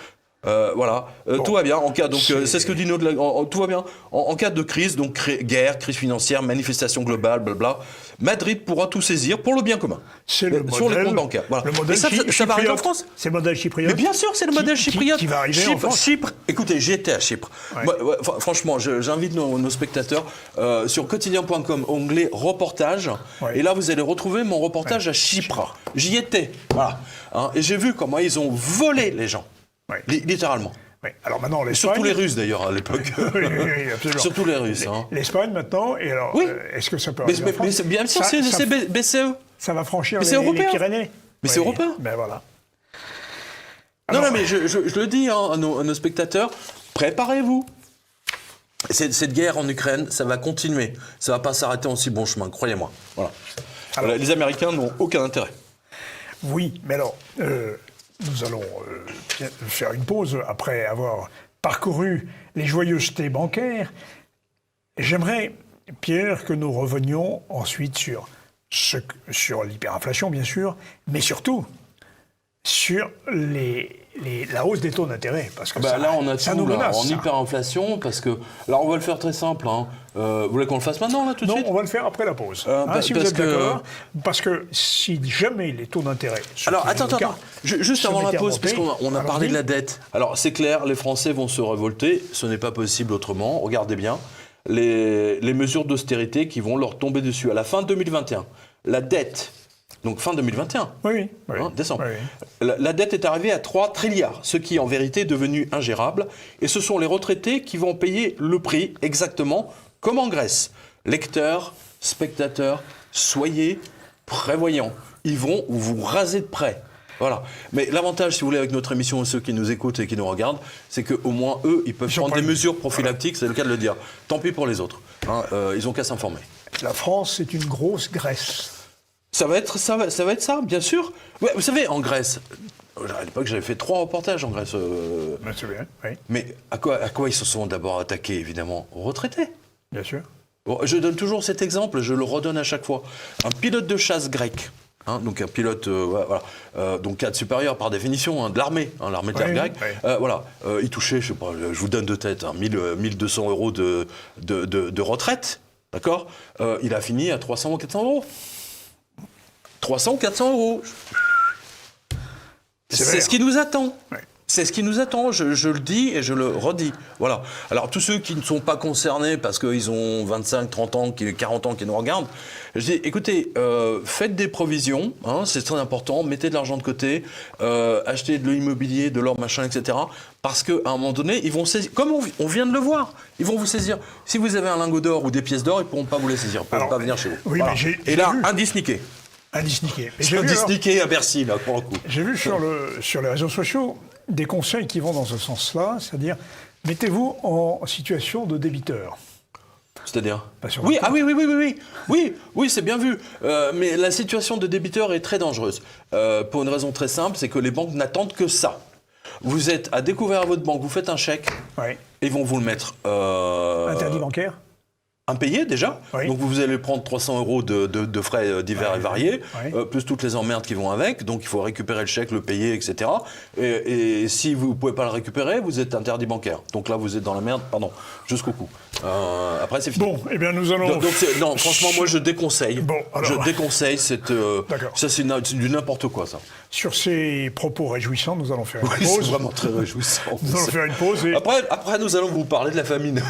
Voilà, tout va bien en cas, donc c'est ce que dit tout va bien en cas de crise, donc guerre, crise financière, manifestation globale, blabla. Madrid pourra tout saisir pour le bien commun. C'est le sur modèle, les comptes bancaires. Voilà. Le modèle ça va arriver en France. C'est le modèle chypriote. Mais bien sûr, c'est le modèle chypriote. Qui va arriver en France. Chypre. Écoutez, j'étais à Chypre. Ouais. Moi, franchement, j'invite nos spectateurs sur quotidien.com, onglet reportage. Ouais. Et là, vous allez retrouver mon reportage à Chypre. J'y étais. Voilà. Hein, et j'ai vu comment ils ont volé les gens. Ouais. Littéralement. Oui. Alors maintenant, l'Espagne... Surtout les Russes d'ailleurs à l'époque. oui, absolument. Surtout les Russes. Hein. L'Espagne maintenant, et alors, oui. Est-ce que ça peut arriver en France? Mais bien sûr, c'est BCE. Ça va franchir les Pyrénées. Mais c'est européen. Ben voilà. Alors, non, mais je le dis à nos spectateurs, préparez-vous. Cette guerre en Ukraine, ça va continuer. Ça ne va pas s'arrêter en si bon chemin, croyez-moi. Voilà. Alors, les Américains n'ont aucun intérêt. Oui, mais alors... Nous allons faire une pause après avoir parcouru les joyeusetés bancaires. J'aimerais, Pierre, que nous revenions ensuite sur l'hyperinflation, bien sûr, mais surtout sur la hausse des taux d'intérêt. Parce que là, on a ça tout nous menace, en hyperinflation, parce que... Là, on va le faire très simple. Hein. Vous voulez qu'on le fasse maintenant, là, tout de suite? Non, on va le faire après la pause. Si vous êtes d'accord. Parce que si jamais les taux d'intérêt... Alors, attends. Juste avant la pause, puisqu'on a parlé de la dette. Alors, c'est clair, les Français vont se révolter. Ce n'est pas possible autrement. Regardez bien. Les mesures d'austérité qui vont leur tomber dessus. À la fin 2021, la dette... Donc fin 2021, oui. Décembre. Oui. La dette est arrivée à 3 trilliards, ce qui en vérité est devenu ingérable. Et ce sont les retraités qui vont payer le prix exactement comme en Grèce. Lecteurs, spectateurs, soyez prévoyants. Ils vont vous raser de près. Voilà. Mais l'avantage, si vous voulez, avec notre émission, ceux qui nous écoutent et qui nous regardent, c'est qu'au moins, eux, ils peuvent prendre des mesures prophylactiques, c'est le cas de le dire. Tant pis pour les autres. Ils ont qu'à s'informer. La France, c'est une grosse Grèce. Ça va être ça, bien sûr. Ouais, vous savez, en Grèce, à l'époque, j'avais fait 3 reportages en Grèce. C'est bien, oui. Mais à quoi ils se sont d'abord attaqués, évidemment? Aux retraités. Bien sûr. Bon, je donne toujours cet exemple, je le redonne à chaque fois. Un pilote de chasse grec, donc un pilote, donc cadre supérieur par définition, de l'armée, l'armée de terre grecque, il touchait, je sais pas, je vous donne de tête, 1200 euros de retraite, d'accord? Il a fini à 300 ou 400 euros. 300 ou 400 euros. C'est ce qui nous attend. Ouais. C'est ce qui nous attend, je le dis et je le redis. Voilà. Alors, tous ceux qui ne sont pas concernés parce qu'ils ont 25, 30 ans, 40 ans qui nous regardent, je dis, écoutez, faites des provisions, c'est très important, mettez de l'argent de côté, achetez de l'immobilier, de l'or, machin, etc. Parce qu'à un moment donné, ils vont saisir, comme on vient de le voir, ils vont vous saisir. Si vous avez un lingot d'or ou des pièces d'or, ils ne pourront pas vous les saisir, ils ne pourront pas venir chez vous. Oui, voilà. Mais et là, indice niqué. Indice niqué. Indice niqué à Bercy, là, pour le coup. J'ai vu sur les réseaux sociaux des conseils qui vont dans ce sens-là, c'est-à-dire, mettez-vous en situation de débiteur. C'est-à-dire Oui, c'est bien vu. Mais la situation de débiteur est très dangereuse. Pour une raison très simple, c'est que les banques n'attendent que ça. Vous êtes à découvert à votre banque, vous faites un chèque, et ils vont vous le mettre... Interdit bancaire impayé déjà, donc vous allez prendre 300 euros de frais divers et variés, plus toutes les emmerdes qui vont avec, donc il faut récupérer le chèque, le payer, etc. Et si vous ne pouvez pas le récupérer, vous êtes interdit bancaire. Donc là, vous êtes dans la merde, jusqu'au cou. Après, c'est fini. Bon, eh bien nous allons... Non, franchement, moi je déconseille. Bon, alors... Je déconseille cette... ça, c'est du n'importe quoi, ça. Sur ces propos réjouissants, nous allons faire une pause. C'est vraiment très réjouissant. Nous allons faire une pause et... Après, nous allons vous parler de la famine.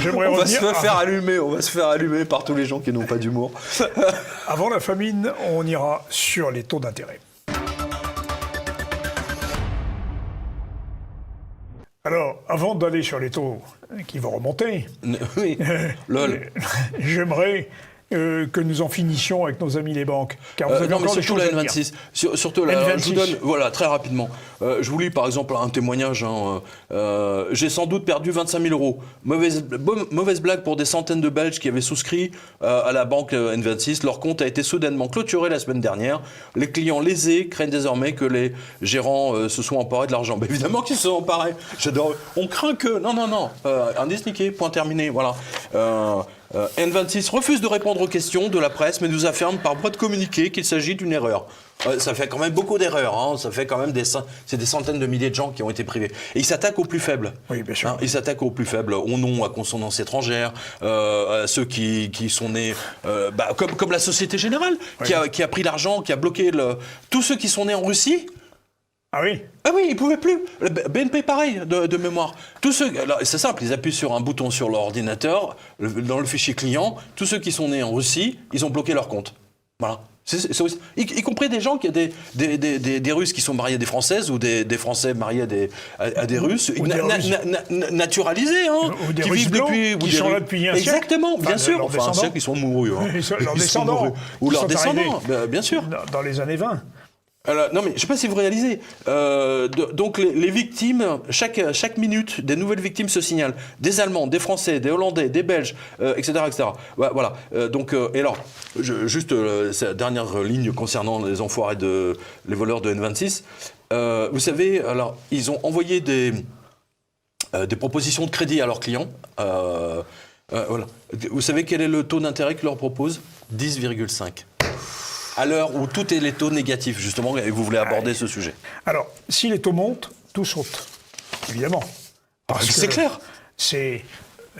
J'aimerais On va se revenir. faire allumer par tous les gens qui n'ont pas d'humour. Avant la famine, on ira sur les taux d'intérêt. Alors, avant d'aller sur les taux qui vont remonter, Oui, lol. j'aimerais que nous en finissions avec nos amis les banques. Car vous avez Non, mais encore des surtout choses la à dire. N26. Surtout la N26. je vous donne, voilà, très rapidement. Je vous lis par exemple un témoignage. J'ai sans doute perdu 25 000 euros. Mauvaise blague pour des centaines de Belges qui avaient souscrit à la banque N26. Leur compte a été soudainement clôturé la semaine dernière. Les clients lésés craignent désormais que les gérants se soient emparés de l'argent. Mais évidemment qu'ils se sont emparés. J'adore. On craint que. Non. Indice niqué, point terminé. Voilà. N26 refuse de répondre aux questions de la presse, mais nous affirme par voie de communiqué qu'il s'agit d'une erreur. Ça fait quand même beaucoup d'erreurs, hein. Ça fait quand même c'est des centaines de milliers de gens qui ont été privés. Et ils s'attaquent aux plus faibles. Oui, bien sûr. Ils s'attaquent aux plus faibles, aux noms à consonance étrangère, à ceux qui sont nés, comme la Société Générale, Oui. qui a pris l'argent, qui a bloqué tous ceux qui sont nés en Russie. Ah oui. Ah oui, ils pouvaient plus. Le BNP, pareil, de mémoire. Tous ceux, alors, c'est simple, ils appuient sur un bouton sur leur ordinateur, dans le fichier client. Tous ceux qui sont nés en Russie, ils ont bloqué leur compte. Voilà. Y compris des gens des Russes qui sont mariés à des Françaises ou des Français mariés à des Russes, Ou des Russes. Naturalisés, hein, Ou des qui Russes vivent blancs, depuis, qui sont là depuis un siècle. Exactement, bien Enfin, sûr. leurs Enfin, un descendants. siècle, ils sont mourus. Hein. Leurs Ils sont descendants. mourus. Ou qui leurs sont descendants, arrivés bien sûr. Dans les années 20. Alors, non mais je ne sais pas si vous réalisez. Donc les victimes, chaque minute, des nouvelles victimes se signalent. Des Allemands, des Français, des Hollandais, des Belges, etc., etc. Voilà. Et alors, cette dernière ligne concernant les enfoirés les voleurs de N26. Vous savez, alors ils ont envoyé des propositions de crédit à leurs clients. Voilà. Vous savez quel est le taux d'intérêt qu'ils leur proposent ? 10,5. À l'heure où tout est les taux négatifs, justement, et vous voulez aborder ce sujet. Alors, si les taux montent, tout saute. Évidemment. Parce C'est que clair. C'est,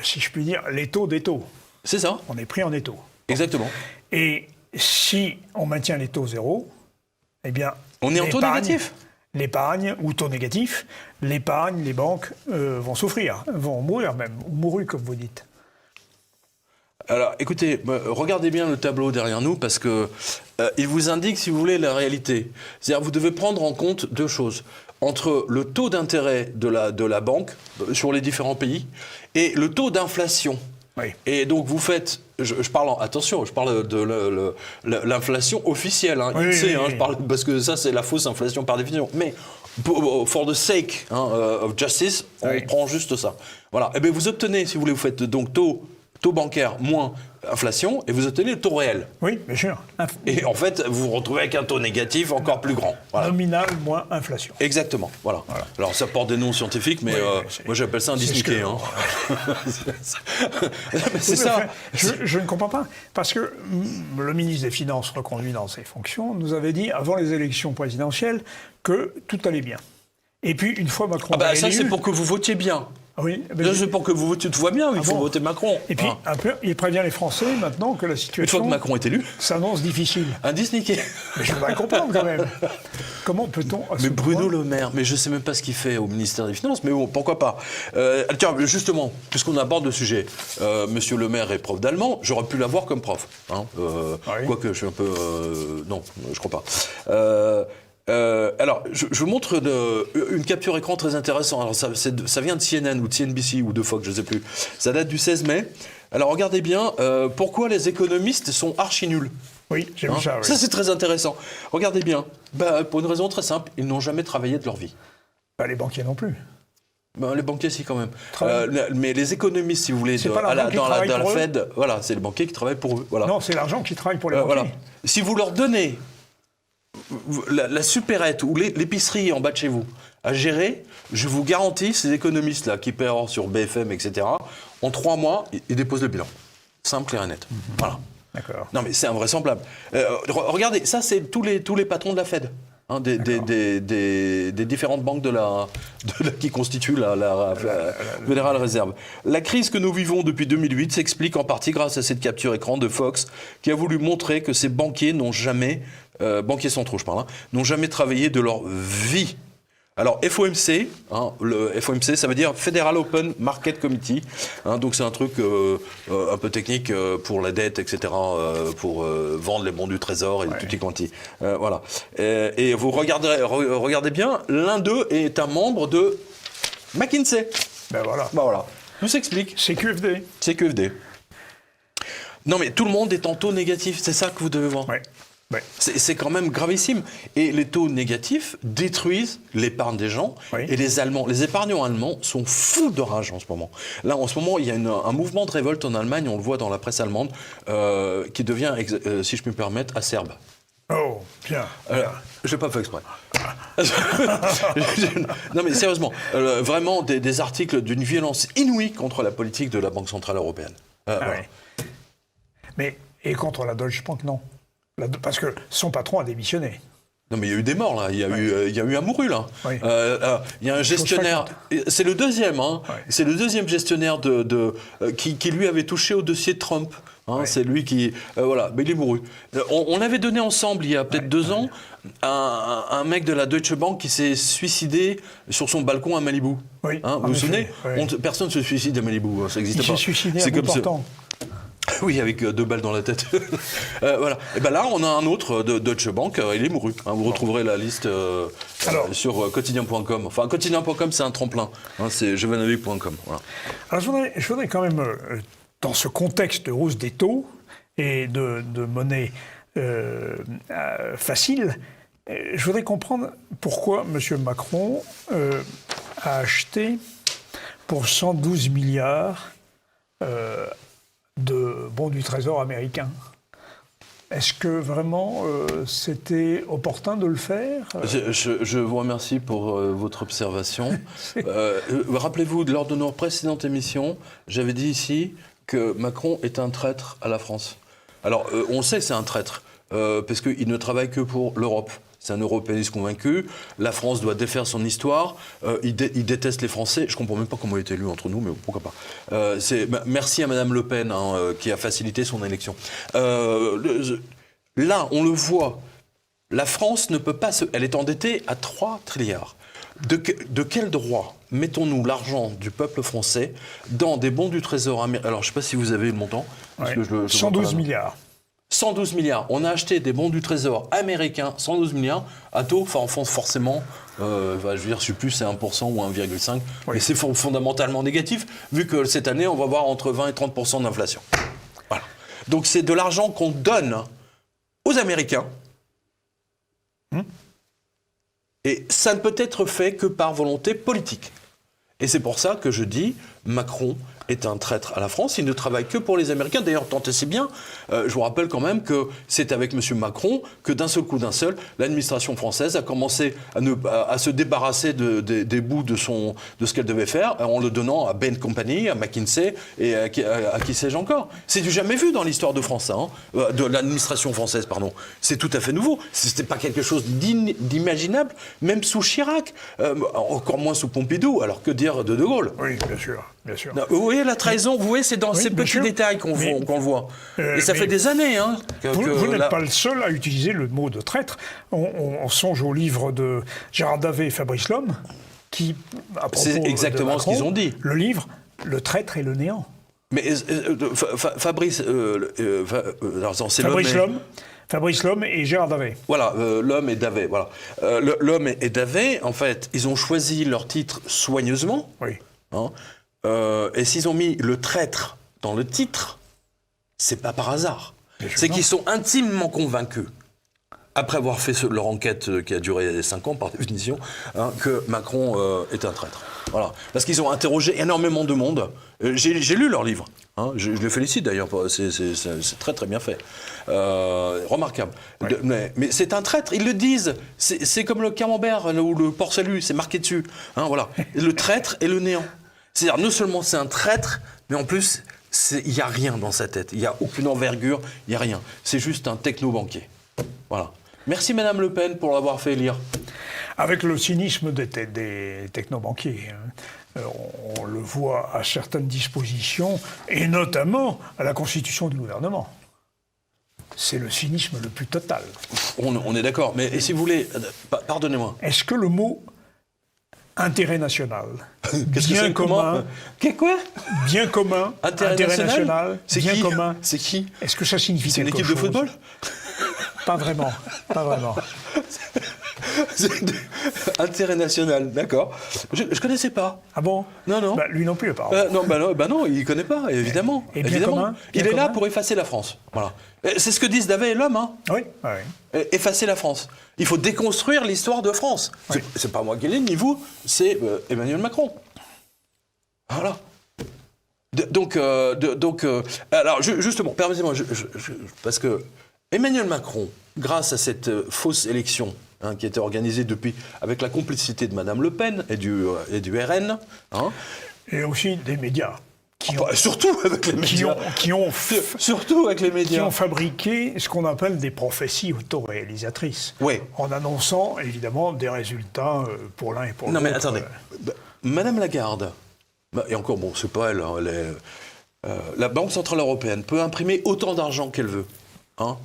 si je puis dire, les taux des taux. C'est ça. On est pris en étau. Exactement. Et si on maintient les taux zéro, eh bien... On est en taux négatif. L'épargne, ou taux négatif, l'épargne, les banques vont souffrir, vont mourir même, ou mourus comme vous dites. Alors, écoutez, regardez bien le tableau derrière nous parce que il vous indique, si vous voulez, la réalité. C'est-à-dire, vous devez prendre en compte deux choses. Entre le taux d'intérêt de la banque sur les différents pays et le taux d'inflation. Oui. Et donc, vous faites... Je parle de l'inflation officielle, hein, Oui, INSEE, oui, hein, oui. je parle, parce que ça, c'est la fausse inflation par définition. Mais, for the sake of justice, on Oui. prend juste ça. Voilà. Et bien, vous obtenez, si vous voulez, vous faites donc taux bancaire moins inflation, et vous obtenez le taux réel. Oui, bien sûr. Et en fait, vous vous retrouvez avec un taux négatif encore plus grand. Voilà. Nominal moins inflation. Exactement, voilà. Alors ça porte des noms scientifiques, mais moi j'appelle ça un c'est ce disniqué. que- Mais c'est Oui, ça. enfin, je ne comprends pas. Parce que le ministre des Finances reconduit dans ses fonctions nous avait dit, avant les élections présidentielles, que tout allait bien. Et puis, une fois Macron Ça élu- c'est pour que vous votiez bien. Ah oui, Ça, c'est pour que vous votiez tout va bien, il faut bon voter Macron. Et puis, Hein. un peu, il prévient les Français maintenant que la Une fois situation que Macron est élu, s'annonce difficile. un disniqué. Mais je voudrais comprendre quand même. Comment peut-on... à ce Mais Bruno point- Le Maire, mais je ne sais même pas ce qu'il fait au ministère des Finances, mais bon, pourquoi pas. Tiens, justement, puisqu'on aborde le sujet, Monsieur Le Maire est prof d'allemand, j'aurais pu l'avoir comme prof. Hein, Oui. Quoique, je suis un peu... non, je crois pas. Alors, je vous montre une capture écran très intéressante. Alors, ça vient de CNN ou de CNBC ou de Fox, je ne sais plus. Ça date du 16 mai. Alors, regardez bien, pourquoi les économistes sont archi nuls. Oui, j'ai Hein, vu ça, oui. Ça, c'est très intéressant. Regardez bien. Pour une raison très simple, ils n'ont jamais travaillé de leur vie. Pas les banquiers non plus. Les banquiers, si, quand même. Travaillent. Mais les économistes, si vous voulez, C'est pas l'argent qui dans travaille la pour eux Fed, voilà, c'est les banquiers qui travaillent pour eux. Voilà. Non, c'est l'argent qui travaille pour les banquiers. Voilà. Si vous leur donnez la supérette ou l'épicerie en bas de chez vous à gérer, je vous garantis, ces économistes-là qui paieront sur BFM, etc., en 3 mois, ils déposent le bilan. Simple, clair et net. Voilà. D'accord. Non, mais c'est invraisemblable. Regardez, ça, c'est tous les patrons de la Fed. Hein, des différentes banques qui constituent la Fédérale Réserve. La crise que nous vivons depuis 2008 s'explique en partie grâce à cette capture écran de Fox qui a voulu montrer que ces banquiers n'ont jamais, banquiers centraux je parle, n'ont jamais travaillé de leur vie. Alors FOMC, le FOMC, ça veut dire Federal Open Market Committee. Donc c'est un truc un peu technique pour la dette, etc., pour vendre les bons du Trésor et tutti quanti. Voilà. Et vous regardez bien, l'un d'eux est un membre de McKinsey. Ben voilà. Voilà. Je vous explique. C'est QFD. C'est QFD. Non mais tout le monde est en taux négatif, c'est ça que vous devez voir. Ouais. Ouais. C'est quand même gravissime. Et les taux négatifs détruisent l'épargne des gens. Oui. Et les épargnants allemands sont fous de rage en ce moment. Là, en ce moment, il y a un mouvement de révolte en Allemagne, on le voit dans la presse allemande, qui devient, si je puis me permettre, acerbe. Oh, bien. Je n'ai pas fait exprès. Non mais sérieusement, vraiment des articles d'une violence inouïe contre la politique de la Banque Centrale Européenne. Voilà. Ouais. Mais, et contre la Deutsche Bank, non. Parce que son patron a démissionné. Non mais il y a eu des morts là, il y a eu un mouru là. Oui. Il y a un gestionnaire, c'est le deuxième, c'est le deuxième gestionnaire qui lui avait touché au dossier de Trump. C'est lui qui, voilà, mais il est mouru. On avait donné ensemble il y a peut-être 2 ans un mec de la Deutsche Bank qui s'est suicidé sur son balcon à Malibu. Oui, vous vous souvenez? Personne ne se suicide à Malibu, ça n'existe pas. Il s'est suicidé à bout portant. Oui, avec 2 balles dans la tête. Voilà. Et ben là, on a un autre de Deutsche Bank, il est mouru. Vous retrouverez la liste sur quotidien.com. Enfin, quotidien.com, c'est un tremplin. C'est jevanovic.com. Voilà. Alors, je voudrais quand même, dans ce contexte de hausse des taux et de monnaie facile, je voudrais comprendre pourquoi M. Macron a acheté pour 112 milliards de bons du Trésor américain. Est-ce que vraiment c'était opportun de le faire? Je vous remercie pour votre observation. Rappelez-vous, lors de nos précédentes émissions, j'avais dit ici que Macron est un traître à la France. Alors, on sait que c'est un traître, parce qu'il ne travaille que pour l'Europe. C'est un européaniste convaincu. La France doit défaire son histoire. Il déteste les Français. Je ne comprends même pas comment il est élu entre nous, mais pourquoi pas. Merci à Mme Le Pen qui a facilité son élection. Là, on le voit. La France ne peut pas Elle est endettée à 3 trilliards. De quel droit mettons-nous l'argent du peuple français dans des bons du Trésor américain? Alors, je ne sais pas si vous avez le montant. Parce que je 112 milliards. 112 milliards. On a acheté des bons du Trésor américains, 112 milliards, à taux, forcément, je veux dire, je ne sais plus, c'est 1% ou 1,5%. Oui. Mais c'est fondamentalement négatif, vu que cette année, on va voir entre 20 et 30% d'inflation. Voilà. Donc c'est de l'argent qu'on donne aux Américains. Et ça ne peut être fait que par volonté politique. Et c'est pour ça que je dis, Macron est un traître à la France, il ne travaille que pour les Américains. D'ailleurs, tant et si bien, je vous rappelle quand même que c'est avec M. Macron que d'un seul coup, l'administration française a commencé à se débarrasser des bouts de ce qu'elle devait faire, en le donnant à Bain Company, à McKinsey et à qui sais-je encore. C'est du jamais vu dans l'histoire de France, de l'administration française, pardon. C'est tout à fait nouveau. C'était pas quelque chose d'imaginable, même sous Chirac, encore moins sous Pompidou, alors que dire de De Gaulle. Oui, bien sûr. Bien sûr. Vous voyez la trahison, vous voyez, c'est dans ces petits détails qu'on le voit. Et ça fait des années. Vous n'êtes pas le seul à utiliser le mot de traître. On songe au livre de Gérard Davet et Fabrice Lhomme, qui, à propos c'est exactement de Macron, ce qu'ils ont dit. Le livre, Le traître et le néant. Mais Fabrice... Fabrice Lhomme et Gérard Davet. Voilà, Lhomme et Davet. Voilà. Lhomme et Davet, en fait, ils ont choisi leur titre soigneusement. Oui. Et s'ils ont mis le traître dans le titre, c'est pas par hasard. C'est qu'ils sont intimement convaincus, après avoir fait leur enquête qui a duré 5 ans par définition, que Macron est un traître. Voilà. Parce qu'ils ont interrogé énormément de monde. J'ai lu leur livre. Je les félicite d'ailleurs. C'est très très bien fait. Remarquable. Ouais. Mais c'est un traître. Ils le disent. C'est comme le camembert ou le porc salut. C'est marqué dessus. Voilà. Le traître et le néant. C'est-à-dire, non seulement c'est un traître, mais en plus, il n'y a rien dans sa tête. Il n'y a aucune envergure, il n'y a rien. C'est juste un techno-banquier. Voilà. Merci Madame Le Pen pour l'avoir fait élire. Avec le cynisme des techno-banquiers. On le voit à certaines dispositions, et notamment à la constitution du gouvernement. C'est le cynisme le plus total. On est d'accord. Mais si vous voulez, pardonnez-moi. Est-ce que le mot Intérêt national. Qu'est-ce que c'est, comment Quoi Bien commun. Intérêt national. C'est bien qui commun. C'est qui? Est-ce que ça signifie C'est une quelque équipe de chose? football? Pas vraiment. Pas vraiment. Intérêt national, d'accord. Je connaissais pas. Ah bon? Non, non. Bah, lui non plus, apparemment. Non, il connaît pas, évidemment. Et bien évidemment. commun, Il bien est là commun. pour effacer la France. Voilà. C'est ce que disent Davet et l'homme, hein. Oui, oui. Effacer la France. Il faut déconstruire l'histoire de France. Oui. C'est pas moi qui l'ai, ni vous, c'est Emmanuel Macron. Voilà. Alors, justement, permettez-moi, parce que Emmanuel Macron, grâce à cette fausse élection qui a été organisée depuis, avec la complicité de Madame Le Pen et du RN, Et aussi des médias. surtout avec les médias. Surtout avec les médias. Qui ont fabriqué ce qu'on appelle des prophéties autoréalisatrices. Oui. En annonçant, évidemment, des résultats pour l'un et pour l'autre. Non mais attendez, Madame Lagarde, et encore bon, c'est pas elle, la Banque Centrale Européenne peut imprimer autant d'argent qu'elle veut. Voilà.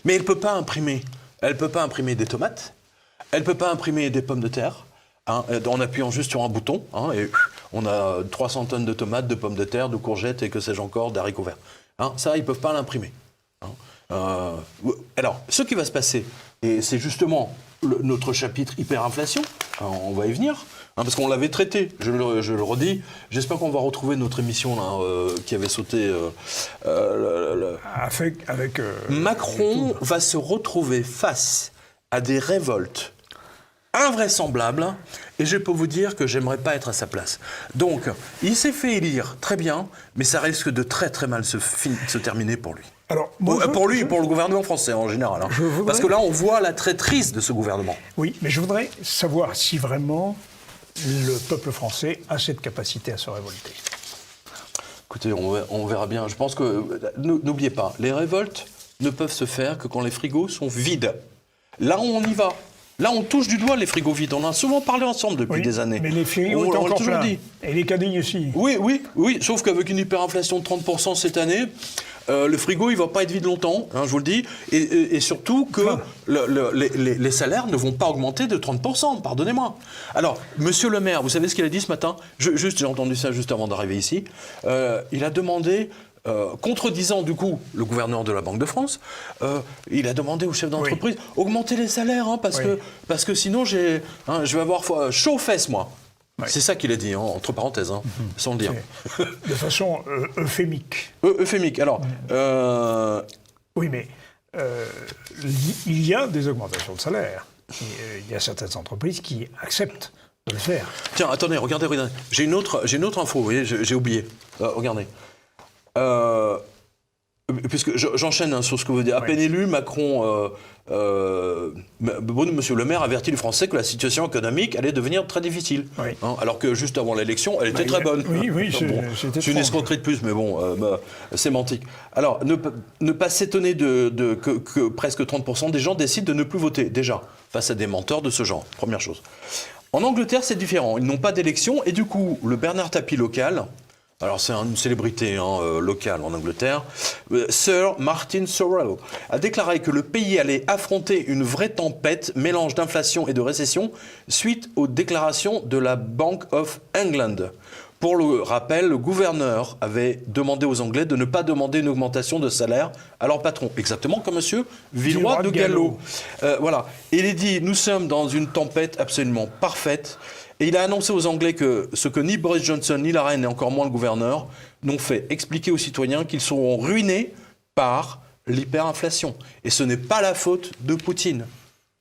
Mais elle peut pas imprimer des tomates, elle peut pas imprimer des pommes de terre, en appuyant juste sur un bouton, et on a 300 tonnes de tomates, de pommes de terre, de courgettes et que sais-je encore, d'haricots verts. Ça, ils peuvent pas l'imprimer. Alors, ce qui va se passer, et c'est justement notre chapitre hyperinflation, on va y venir, parce qu'on l'avait traité, je le redis, j'espère qu'on va retrouver notre émission là, qui avait sauté. Avec Macron va se retrouver face à des révoltes invraisemblables, et je peux vous dire que j'aimerais pas être à sa place. Donc, il s'est fait élire, très bien, mais ça risque de très très mal se terminer pour lui. Alors, pour lui et pour le gouvernement français en général. Parce que là, on voit la traîtrise de ce gouvernement. Oui, mais je voudrais savoir si vraiment le peuple français a cette capacité à se révolter. Écoutez, on verra bien. Je pense que, n'oubliez pas, les révoltes ne peuvent se faire que quand les frigos sont vides. Là, on y va. Là, on touche du doigt les frigos vides. On en a souvent parlé ensemble depuis des années. Mais les frigos on sont l'a encore toujours pleins. dit. Et les cadilles aussi. Oui. Sauf qu'avec une hyperinflation de 30% cette année, le frigo, il va pas être vide longtemps, je vous le dis. Et surtout que les salaires ne vont pas augmenter de 30%, pardonnez-moi. Alors, Monsieur le maire, vous savez ce qu'il a dit ce matin? J'ai entendu ça juste avant d'arriver ici. Il a demandé... contredisant du coup le gouverneur de la Banque de France, il a demandé aux chefs d'entreprise augmenter les salaires, parce que sinon je vais avoir chaud aux fesses, moi. Oui. C'est ça qu'il a dit, entre parenthèses, sans le dire. De façon euphémique. Euphémique. Alors, oui, mais il y a des augmentations de salaire. Il y a certaines entreprises qui acceptent de le faire. Tiens, attendez, regardez. J'ai une autre info, vous voyez, j'ai oublié. Regardez. Puisque j'enchaîne sur ce que vous dites. À peine élu, Macron, Monsieur le maire avertit les Français que la situation économique allait devenir très difficile. Oui. Alors que juste avant l'élection, elle était très bonne. Oui, c'était c'est une escroquerie de plus, mais bon, sémantique. Alors, ne pas s'étonner que presque 30% des gens décident de ne plus voter, déjà, face à des menteurs de ce genre. Première chose. En Angleterre, c'est différent. Ils n'ont pas d'élection, et du coup, le Bernard Tapie local... Alors c'est une célébrité locale en Angleterre, Sir Martin Sorrell a déclaré que le pays allait affronter une vraie tempête, mélange d'inflation et de récession, suite aux déclarations de la Bank of England. Pour le rappel, le gouverneur avait demandé aux Anglais de ne pas demander une augmentation de salaire à leur patron, exactement comme M. Villeroy de Galhau. Voilà. Il est dit, nous sommes dans une tempête absolument parfaite. Et il a annoncé aux Anglais que ce que ni Boris Johnson, ni la reine, et encore moins le gouverneur, n'ont fait expliquer aux citoyens qu'ils seront ruinés par l'hyperinflation. Et ce n'est pas la faute de Poutine.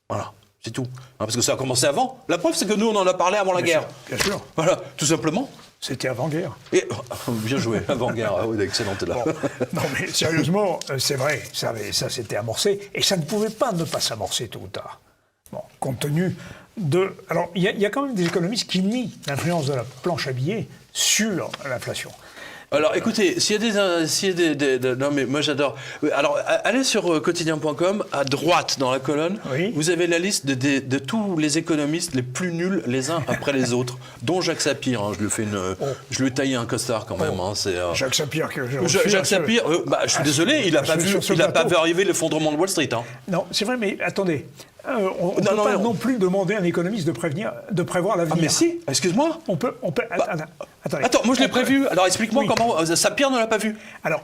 Voilà, c'est tout. Parce que ça a commencé avant. La preuve, c'est que nous, on en a parlé avant la guerre. Bien sûr. Voilà, tout simplement. C'était avant-guerre. Et, bien joué, avant-guerre. Ah oui, excellente là. Bon, non, mais sérieusement, c'est vrai, ça s'était amorcé. Et ça ne pouvait pas ne pas s'amorcer tôt ou tard. Bon, compte tenu de... Alors, il y a quand même des économistes qui nient l'influence de la planche à billets sur l'inflation. Alors, écoutez, s'il y a des non, mais moi, j'adore. Alors, allez sur quotidien.com, à droite, dans la colonne, vous avez la liste de tous les économistes les plus nuls les uns après les autres, dont Jacques Sapir. Je lui ai taillé un costard, quand même. Jacques Sapir, Jacques Sapir, je suis désolé, il n'a pas vu arriver l'effondrement de Wall Street. Non, c'est vrai, mais attendez. on ne peut pas non plus demander à un économiste de prévoir l'avenir. Ah mais si, excuse-moi. On peut. Attendez. Attends, moi je l'ai prévu. Alors explique-moi comment Sapir ne l'a pas vu. Alors,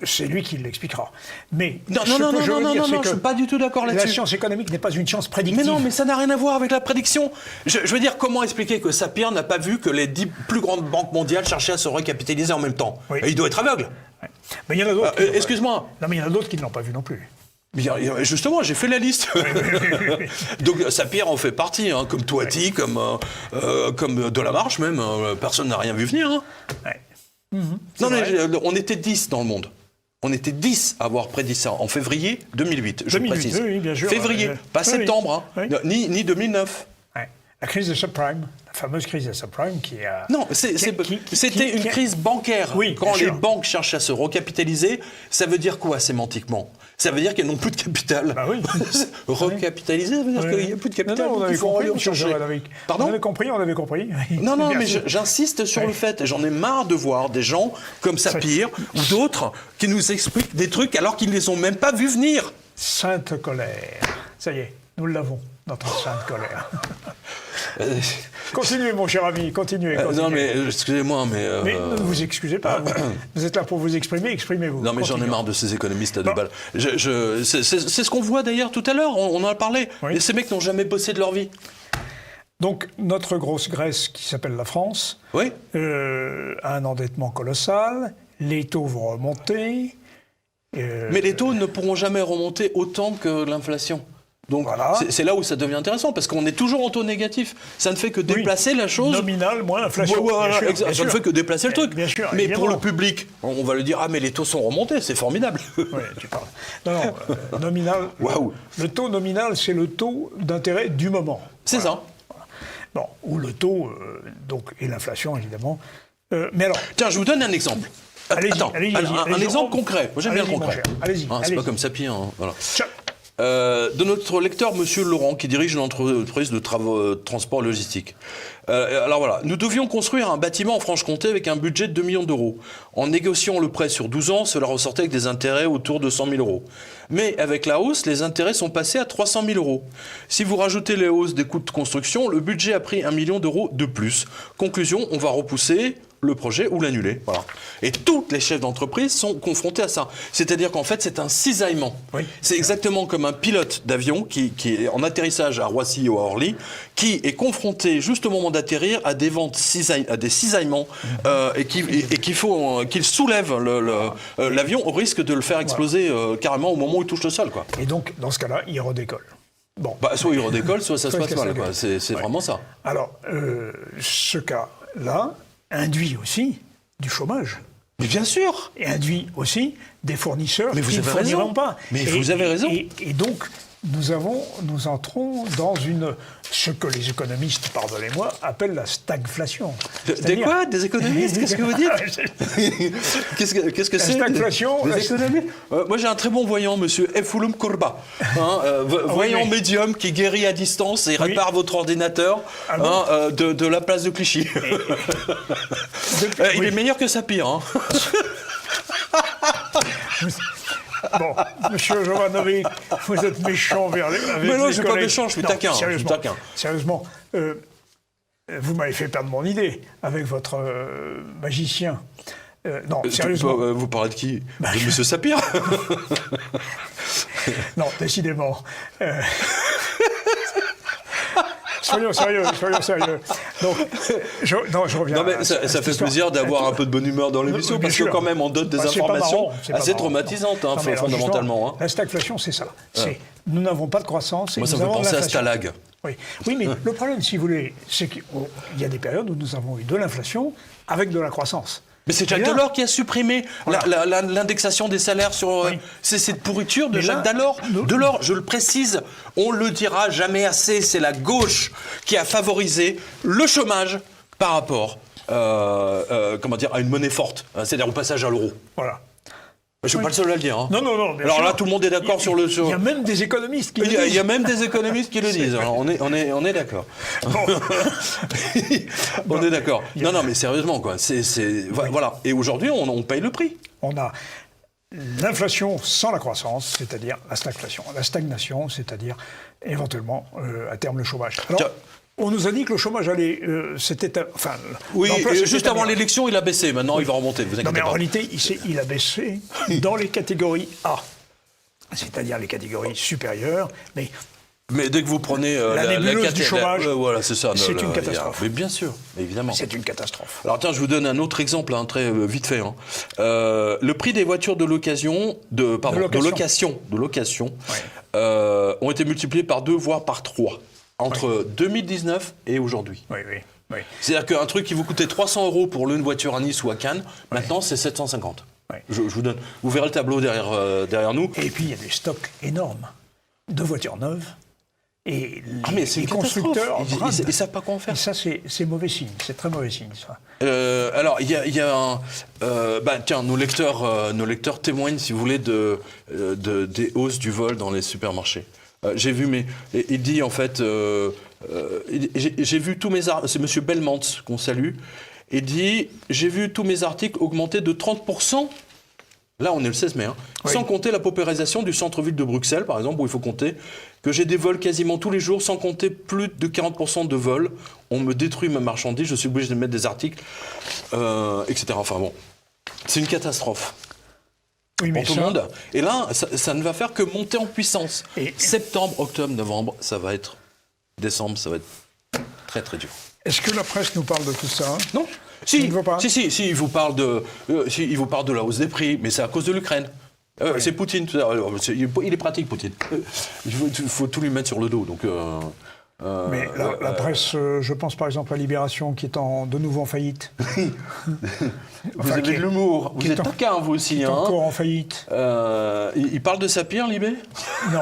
c'est lui qui l'expliquera. Mais Non, ce que je veux dire, c'est je suis pas du tout d'accord la là-dessus. science économique n'est pas une science prédictive. Mais non, mais ça n'a rien à voir avec la prédiction. Je veux dire, comment expliquer que Sapir n'a pas vu que les 10 plus grandes banques mondiales cherchaient à se recapitaliser en même temps? Oui. Et il doit être aveugle. Ouais. Mais il y en a d'autres. Excuse-moi. Non, mais il y en a d'autres qui ne l'ont pas vu non plus. Justement, j'ai fait la liste. Donc Sapir en fait partie, hein, comme Toiti, comme Delamarche même. Personne n'a rien vu venir. Hein. Ouais. Non, mais on était 10 dans le monde. On était 10 à avoir prédit ça en février 2008, je précise. Oui, bien sûr. Février, pas septembre, hein, ni 2009. Ouais. La crise des subprimes, la fameuse crise des subprimes qui a... Non, c'était une crise bancaire. Oui, quand bien les sûr. banques cherchent à se recapitaliser, ça veut dire quoi sémantiquement? Ça veut dire qu'elles n'ont plus de capital. Bah oui. Recapitaliser, ça veut dire qu'il n'y a plus de capital. Non, on donc avait il faut compris, aller en monsieur chercher. Jovanovic. Pardon? On avait compris. Non, Bien mais sûr. j'insiste sur Oui. le fait. J'en ai marre de voir des gens comme Sapir ou d'autres qui nous expliquent des trucs alors qu'ils ne les ont même pas vus venir. Sainte colère. Ça y est, nous l'avons, notre sainte colère. Continuez, mon cher ami, continuez. Non, mais excusez-moi, mais... Mais ne vous excusez pas, vous êtes là pour vous exprimer, exprimez-vous. Non, mais j'en ai Continuez. marre de ces économistes à Bon. deux balles. C'est ce qu'on voit d'ailleurs tout à l'heure, on en a parlé. Oui. Et ces mecs n'ont jamais bossé de leur vie. Donc, notre grosse Grèce, qui s'appelle la France, Oui. a un endettement colossal, les taux vont remonter. Mais les taux ne pourront jamais remonter autant que l'inflation. Donc Voilà. c'est là où ça devient intéressant, parce qu'on est toujours en taux négatif. Ça ne fait que déplacer la chose. Nominal moins inflation. Voilà, bien sûr, bien ça ne sûr. fait que déplacer le truc. Bien sûr, mais évidemment. pour le public, on va le dire, ah mais les taux sont remontés, c'est formidable. Oui, tu parles. Non, nominal. Waouh. Le taux nominal, c'est le taux d'intérêt du moment. C'est Voilà. ça. Bon, ou le taux, donc, et l'inflation, évidemment. Mais alors, Tiens, je vous donne un exemple. Allez-y, Attends, allez-y, un allez-y. exemple concret. Moi j'aime bien le Allez-y, mon concret. cher. Allez-y, C'est pas allez-y. comme Sapir. Hein, voilà. tiens, De notre lecteur, Monsieur Laurent, qui dirige une entreprise de transport logistique. Alors voilà, nous devions construire un bâtiment en Franche-Comté avec un budget de 2 millions d'euros. En négociant le prêt sur 12 ans, cela ressortait avec des intérêts autour de 100 000 euros. Mais avec la hausse, les intérêts sont passés à 300 000 euros. Si vous rajoutez les hausses des coûts de construction, le budget a pris 1 million d'euros de plus. Conclusion, on va repousser le projet ou l'annuler. Voilà. Et tous les chefs d'entreprise sont confrontés à ça. C'est-à-dire qu'en fait, c'est un cisaillement. Oui. C'est exactement comme un pilote d'avion qui est en atterrissage à Roissy ou à Orly, qui est confronté juste au moment d'atterrir à des à des cisaillements et qu'il faut qu'il soulève l'avion au risque de le faire exploser carrément au moment où il touche le sol, quoi. et donc, dans ce cas-là, il redécolle. Bon. Bah, soit il redécolle, soit ça se Soit il passe casse la mal, quoi. gueule. C'est vraiment ça. Alors, ce cas-là induit aussi du chômage. Mais bien sûr. Et induit aussi des fournisseurs Mais vous qui ne avez fourniront raison. pas. Mais vous avez raison. Et donc, nous entrons dans ce que les économistes, pardonnez-moi, appellent la stagflation. Des C'est-à-dire- quoi? Des économistes? Qu'est-ce que vous dites? Qu'est-ce que c'est? stagflation, Des la- économistes? Moi, j'ai un très bon voyant, monsieur Efulum Kurba. Voyant mais- médium qui guérit à distance et répare votre ordinateur Ah bon de la place de Clichy. Il oui. est meilleur que Sapir. Hein. Bon, monsieur Jovanovic, vous êtes méchant avec Mais non, les je suis pas collègues. méchant, je suis Non, taquin, je suis Sérieusement, taquin. sérieusement, vous m'avez fait perdre mon idée avec votre magicien. Non, sérieusement. Vous parlez de qui? De monsieur Sapir? Non, décidément. Soyons sérieux. Donc, je reviens. Non, mais à ça cette fait histoire. plaisir d'avoir un peu de bonne humeur dans l'émission, Bien parce que sûr. quand même, on donne des Bah, c'est pas informations marrant, c'est pas assez marrant. traumatisantes, hein, Non, mais alors, fondamentalement. justement, Hein. La stagflation, c'est ça. Nous n'avons pas de croissance. Et Moi, ça nous me fait avons de penser à l'inflation. Stalag. Oui, mais le problème, si vous voulez, c'est qu'il y a des périodes où nous avons eu de l'inflation avec de la croissance. Mais c'est Jacques Et là- Delors qui a supprimé l'indexation des salaires sur... Oui. C'est cette pourriture de Mais là, Jacques Delors. nous- Delors, je le précise, on le dira jamais assez, c'est la gauche qui a favorisé le chômage par rapport à une monnaie forte, c'est-à-dire au passage à l'euro. Voilà. Je suis pas le seul à le dire. Hein. Non, bien Alors sûr. là, tout le monde est d'accord sur le... Il y a même des économistes qui le Il y a disent. même des économistes qui le disent. Alors, on est d'accord. On est d'accord. Non, mais sérieusement, quoi. Voilà. Et aujourd'hui, on paye le prix. On a l'inflation sans la croissance, c'est-à-dire la stagflation. La stagnation, c'est-à-dire éventuellement, à terme, le chômage. Alors, Tiens. on nous a dit que le chômage allait... Oui, l'emploi, et c'était juste avant amélioré. l'élection, il a baissé. Maintenant, il va remonter. Vous Non, inquiétez mais en pas. réalité, il a baissé dans les catégories A, c'est-à-dire les catégories supérieures, mais Mais dès que vous prenez La nébuleuse du chômage, voilà, c'est ça. c'est une catastrophe. Mais bien sûr, évidemment. c'est une catastrophe. Alors tiens, je vous donne un autre exemple, hein, très vite fait. Hein. Le prix des voitures de location, de location, Ouais. ont été multipliés par 2, voire par 3 entre 2019 et aujourd'hui. Oui, oui, oui. C'est-à-dire qu'un truc qui vous coûtait 300 € pour une voiture à Nice ou à Cannes, maintenant c'est 750. Ouais. Je vous donne. Vous verrez le tableau derrière nous. Et puis, il y a des stocks énormes de voitures neuves. Et Mais c'est les une catastrophe. constructeurs bradent. Ils ne savent pas quoi en faire. Et ça, c'est mauvais signe. C'est très mauvais signe, ça. Alors, il y a un... tiens, nos lecteurs témoignent, si vous voulez, des hausses du vol dans les supermarchés. J'ai vu, mais il dit, en fait... j'ai vu tous mes articles... C'est M. Belmont, qu'on salue. Il dit, j'ai vu tous mes articles augmenter de 30%. Là, on est le 16 mai. Hein. Oui. Sans compter la paupérisation du centre-ville de Bruxelles, par exemple, où il faut compter que j'ai des vols quasiment tous les jours, sans compter plus de 40% de vols. On me détruit ma marchandise, je suis obligé de mettre des articles, etc. Enfin bon, c'est une catastrophe Oui, pour tout le monde. Et là, ça ne va faire que monter en puissance. Et- Septembre, octobre, novembre, ça va être... Décembre, ça va être très très dur. Est-ce que la presse nous parle de tout ça? Non. Il ne veut pas. Si, il vous parle de la hausse des prix, mais c'est à cause de l'Ukraine. C'est Poutine. Il est pratique, Poutine. Il faut tout lui mettre sur le dos. Donc, Mais la presse, je pense par exemple à Libération, qui est de nouveau en faillite. vous avez de l'humour. qui Vous est êtes en- taquin, vous aussi. Qui est Hein. encore en faillite. Il parle de sa pire, Libé? Non.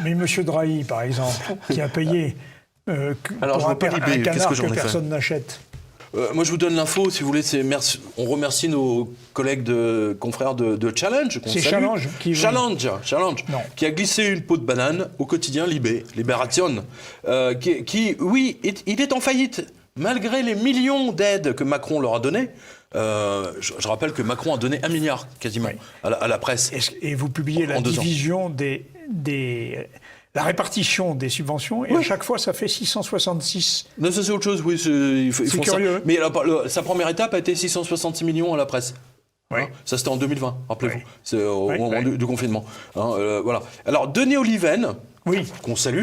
Mais M. Drahi, par exemple, qui a payé Alors, je pour vois pas un Libé. Qu'est-ce canard que j'en ai fait personne n'achète. Moi, je vous donne l'info, si vous voulez. On remercie nos collègues confrères de Challenge. qu'on C'est salue. Challenge qui- Challenge, Non. qui a glissé une peau de banane au quotidien Libération. Oui, il est en faillite. Malgré les millions d'aides que Macron leur a données. Je rappelle que Macron a donné 1 milliard quasiment Oui. à la presse. Et vous publiez la En 2 ans. division la répartition des subventions, et à chaque fois, ça fait 666. Non, ça c'est autre chose, oui. Ils font ça. curieux. Mais sa première étape a été 666 millions à la presse. Oui. Hein, ça c'était en 2020, rappelez-vous. Oui. C'est au Oui, moment oui. du confinement. Hein, voilà. Alors, Denis Oliven, Oui. qu'on salue,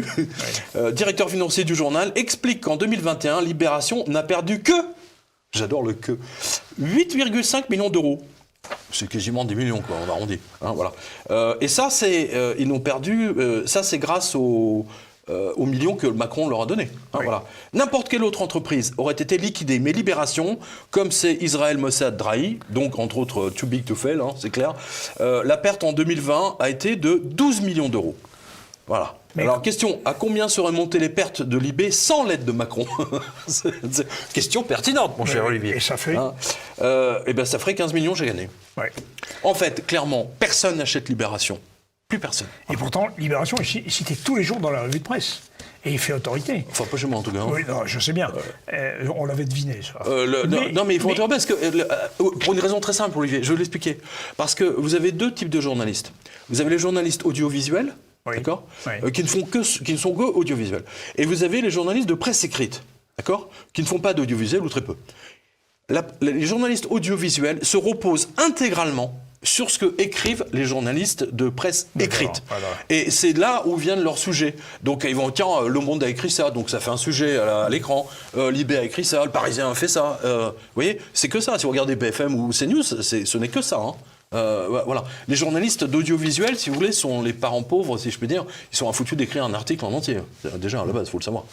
directeur financier du journal, explique qu'en 2021, Libération n'a perdu que, j'adore le que, 8,5 millions d'euros. C'est quasiment des millions, quoi, on arrondit. Hein, voilà. Et ça, ils n'ont perdu, ça c'est grâce aux millions que Macron leur a donnés. Hein, Oui. voilà. N'importe quelle autre entreprise aurait été liquidée, mais Libération, comme c'est Israël Mossad Drahi, donc entre autres too big to fail, hein, c'est clair, la perte en 2020 a été de 12 millions d'euros. Voilà. Mais- Alors, question, à combien seraient montées les pertes de Libé sans l'aide de Macron? Question pertinente, mon cher Olivier. Et ça fait Hein, eh ben, ça ferait 15 millions, j'ai gagné. Ouais. En fait, clairement, personne n'achète Libération. Plus personne. Et pourtant, Libération est cité tous les jours dans la revue de presse. Et il fait autorité. Enfin, pas chez moi en tout cas. Hein. Oui, non, je sais bien. On l'avait deviné, ça. Non, mais il faut interrompre parce que, pour une raison très simple, Olivier, je vais l'expliquer. Parce que vous avez 2 types de journalistes. Vous avez les journalistes audiovisuels, Oui. d'accord, Oui. qui ne sont que audiovisuels. Et vous avez les journalistes de presse écrite, d'accord, qui ne font pas d'audiovisuel ou très peu. Les journalistes audiovisuels se reposent intégralement sur ce que écrivent les journalistes de presse écrite. Voilà. Et c'est là où viennent leurs sujets. Donc ils vont, tiens, Le Monde a écrit ça, donc ça fait un sujet à l'écran. Libé a écrit ça, Le Parisien a fait ça. Vous voyez, c'est que ça. Si vous regardez BFM ou CNews, ce n'est que ça. Hein. Voilà. Les journalistes d'audiovisuel, si vous voulez, sont les parents pauvres, si je peux dire. Ils sont foutus d'écrire un article en entier. Déjà, à la base, il faut le savoir.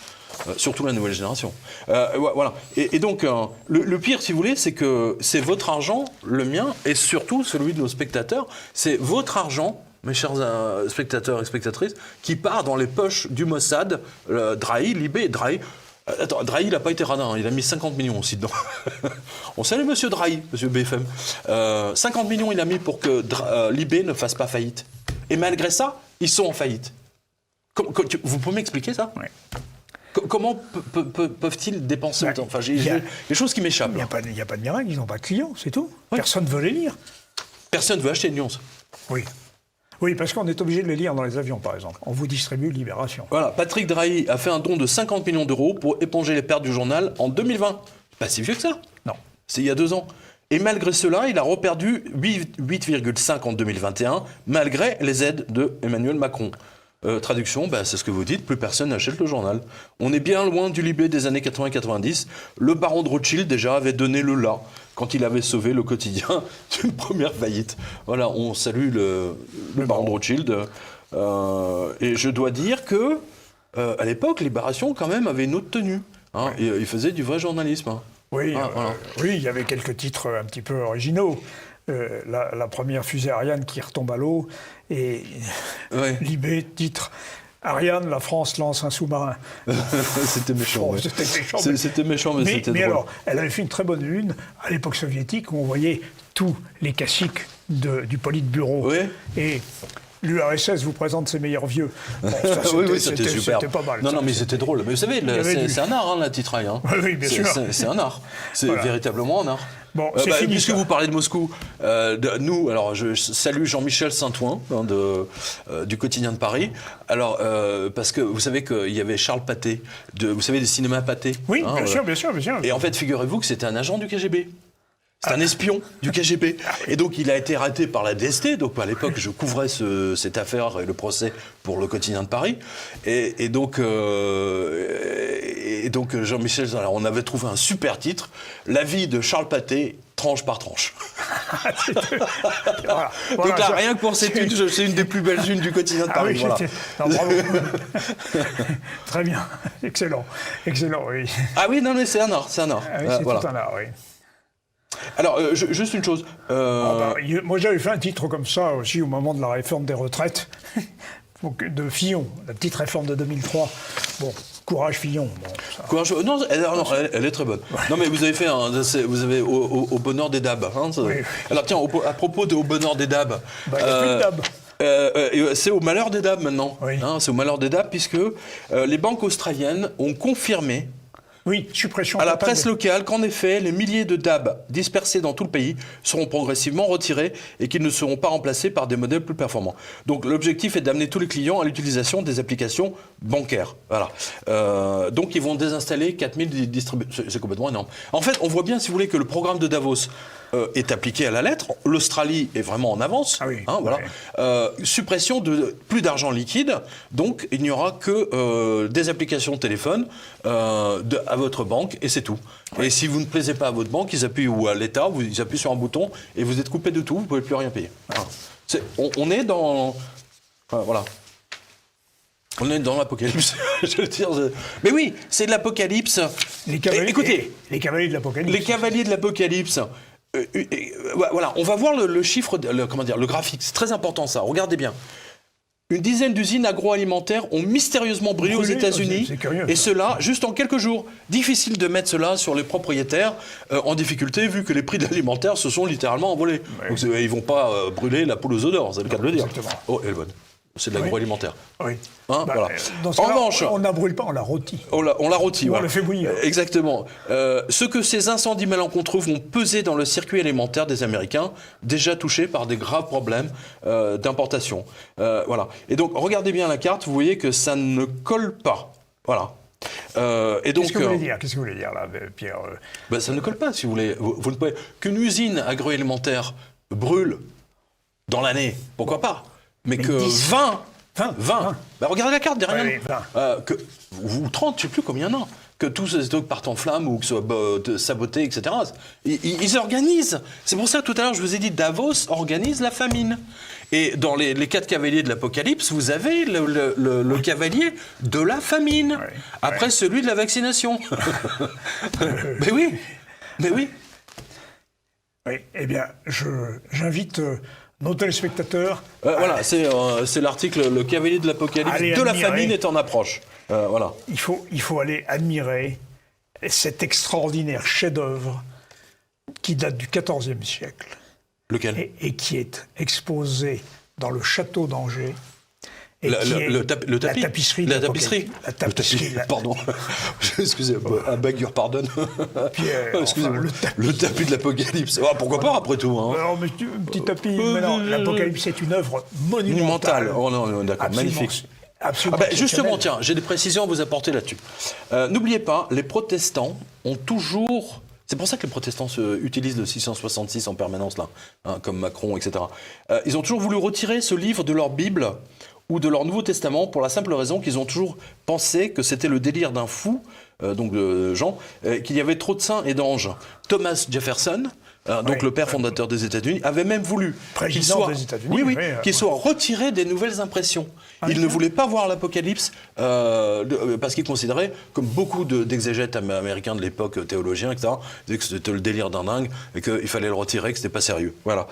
Surtout la nouvelle génération. Voilà. Et donc, le pire, si vous voulez, c'est que c'est votre argent, le mien, et surtout celui de nos spectateurs. C'est votre argent, mes chers spectateurs et spectatrices, qui part dans les poches du Mossad, Drahi, Libé, Drahi. Attends, Drahi, il n'a pas été radin, il a mis 50 millions aussi dedans. On salue monsieur Drahi, monsieur BFM. 50 millions il a mis pour que Libé ne fasse pas faillite. Et malgré ça, ils sont en faillite. Vous pouvez m'expliquer ça? Ouais. Comment peuvent-ils dépenser Bah, autant? Enfin, il y a- des choses qui m'échappent. Il n'y a pas de miracle, ils n'ont pas de clients, c'est tout. Oui. Personne ne veut les lire. Personne ne veut acheter News. Oui. Oui, parce qu'on est obligé de les lire dans les avions, par exemple. On vous distribue Libération. Voilà, Patrick Drahi a fait un don de 50 millions d'euros pour éponger les pertes du journal en 2020. Pas si vieux que ça. Non. C'est il y a 2 ans. Et malgré cela, il a reperdu 8,5 en 2021, malgré les aides de Emmanuel Macron. Traduction, c'est ce que vous dites, plus personne n'achète le journal. On est bien loin du Libé des années 80-90. Le baron de Rothschild, déjà, avait donné le là quand il avait sauvé le quotidien d'une première faillite. Voilà, on salue le baron de Rothschild. Et je dois dire que, à l'époque, Libération, quand même, avait une autre tenue. Hein, et, il faisait du vrai journalisme. Hein. Oui, voilà. oui, il y avait quelques titres un petit peu originaux. La première fusée Ariane qui retombe à l'eau et Libé titre Ariane, la France lance un sous-marin. C'était méchant. C'était méchant. C'était méchant, mais c'était drôle. Mais alors, elle avait fait une très bonne une à l'époque soviétique où on voyait tous les classiques du Politburo. Oui. Et l'URSS vous présente ses meilleurs vieux. Bon, ça, c'était super. C'était pas mal. Non, mais c'était drôle. Mais vous savez, c'est un art, la titraille. Hein. Oui, bien sûr. C'est un art. C'est véritablement un art. Bon, c'est fini. Puisque vous parlez de Moscou, nous, alors je salue Jean-Michel Saint-Ouen du Quotidien de Paris. Alors, parce que vous savez qu'il y avait Charles Pathé, vous savez, des cinémas Pathé. Oui, bien sûr. Et en fait, figurez-vous que c'était un agent du KGB. C'est un espion du KGB. Et donc, il a été arrêté par la DST. Donc, à l'époque, je couvrais cette affaire et le procès pour le Quotidien de Paris. Et donc, Jean-Michel, alors, on avait trouvé un super titre, La vie de Charles Pathé, tranche par tranche. Voilà, donc là, rien que pour cette une, c'est une des plus belles unes du Quotidien de Paris. Oui, voilà. Non, bravo. Très bien. Excellent, oui. Ah oui, non, mais c'est un art. Ah oui, c'est tout un art, oui. Alors, juste une chose. Moi, j'avais fait un titre comme ça aussi au moment de la réforme des retraites de Fillon, la petite réforme de 2003. Bon, courage Fillon. Bon, ça... Courage. Non, elle est très bonne. Ouais. Non, mais vous avez fait, vous avez au bonheur des dabs. Hein, oui. Alors tiens, à propos de au bonheur des dabs. Il n'y a plus de dabs. C'est au malheur des dabs maintenant. Oui. Hein, c'est au malheur des dabs puisque les banques australiennes ont confirmé. Oui, suppression à la presse locale qu'en effet, les milliers de DAB dispersés dans tout le pays seront progressivement retirés et qu'ils ne seront pas remplacés par des modèles plus performants. Donc l'objectif est d'amener tous les clients à l'utilisation des applications bancaires. Voilà. Donc ils vont désinstaller 4000 distributeurs. C'est complètement énorme. En fait, on voit bien, si vous voulez, que le programme de Davos est appliqué à la lettre. L'Australie est vraiment en avance. Ah oui, voilà. Suppression de plus d'argent liquide. Donc il n'y aura que des applications de téléphone à votre banque et c'est tout. Ouais. Et si vous ne plaisez pas à votre banque, ils appuient, ou à l'État, ils appuient sur un bouton et vous êtes coupé de tout, vous ne pouvez plus rien payer. Voilà. On est dans... Voilà. On est dans l'apocalypse. Je veux dire, mais oui, c'est de l'apocalypse. Écoutez, les cavaliers de l'apocalypse. Les cavaliers de l'apocalypse. Voilà, on va voir le chiffre, le graphique. C'est très important ça. Regardez bien. Une dizaine d'usines agroalimentaires ont mystérieusement brûlé aux États-Unis, et cela juste en quelques jours. Difficile de mettre cela sur les propriétaires en difficulté, vu que les prix de l'alimentaire se sont littéralement envolés. Oui. Donc ils ne vont pas brûler la poule aux œufs d'or, c'est le cas de le dire. Exactement. Oh, elle est bonne. C'est de l'agroalimentaire. Oui. Hein, voilà. Dans ce cas-là, revanche, on ne la brûle pas, on la rôtit. On la rôtit, voilà. On la fait bouillir. Exactement. Ce que ces incendies malencontreux vont peser dans le circuit alimentaire des Américains, déjà touchés par des graves problèmes d'importation. Voilà. Et donc, regardez bien la carte, vous voyez que ça ne colle pas. Voilà. Et donc, Qu'est-ce que vous voulez dire là, Pierre Ça ne colle pas, si vous voulez. Vous ne pouvez... Qu'une usine agroalimentaire brûle dans l'année, pourquoi pas? Mais que 20. Regardez la carte derrière. Ou 30, je ne sais plus combien il y en a. Que tous ces stocks partent en flammes ou que soient sabotés, etc. Ils organisent. C'est pour ça que tout à l'heure, je vous ai dit, Davos organise la famine. Et dans les 4 cavaliers de l'Apocalypse, vous avez le cavalier de la famine. Après celui de la vaccination. Mais oui. Oui, eh bien, j'invite... nos téléspectateurs... voilà, c'est l'article « Le cavalier de l'Apocalypse de la famine est en approche ». Voilà. Il faut aller admirer cet extraordinaire chef-d'œuvre qui date du XIVe siècle. Lequel ? Et qui est exposé dans le château d'Angers et qui est le tapis. la tapisserie. La de tapisserie. l'Apocalypse. La tapisserie. Pardon. Excusez-moi, un beg your pardon. Puis, Excusez-moi. enfin, le tapis de l'Apocalypse. Ah, pourquoi pas, après tout. Hein. Alors, mais un petit tapis. Mais non, l'Apocalypse est une œuvre monumentale. Oh non, d'accord, Absolument, magnifique. Absolument. Ah ben, justement, exceptionnelle. tiens, j'ai des précisions à vous apporter là-dessus. N'oubliez pas, les protestants ont toujours... C'est pour ça que les protestants utilisent le 666 en permanence, là, hein, comme Macron, etc. Ils ont toujours voulu retirer ce livre de leur Bible ou de leur Nouveau Testament pour la simple raison qu'ils ont toujours pensé que c'était le délire d'un fou, donc de Jean, qu'il y avait trop de saints et d'anges. Thomas Jefferson, donc Oui. le père fondateur des États-Unis, avait même voulu qu'il Président soit, des États-Unis, qu'il soit retiré des nouvelles impressions. Il ne bien. voulait pas voir l'Apocalypse parce qu'il considérait, comme beaucoup d'exégètes américains de l'époque, théologiens, etc., disaient que c'était le délire d'un dingue et qu'il fallait le retirer, que c'était pas sérieux. Voilà.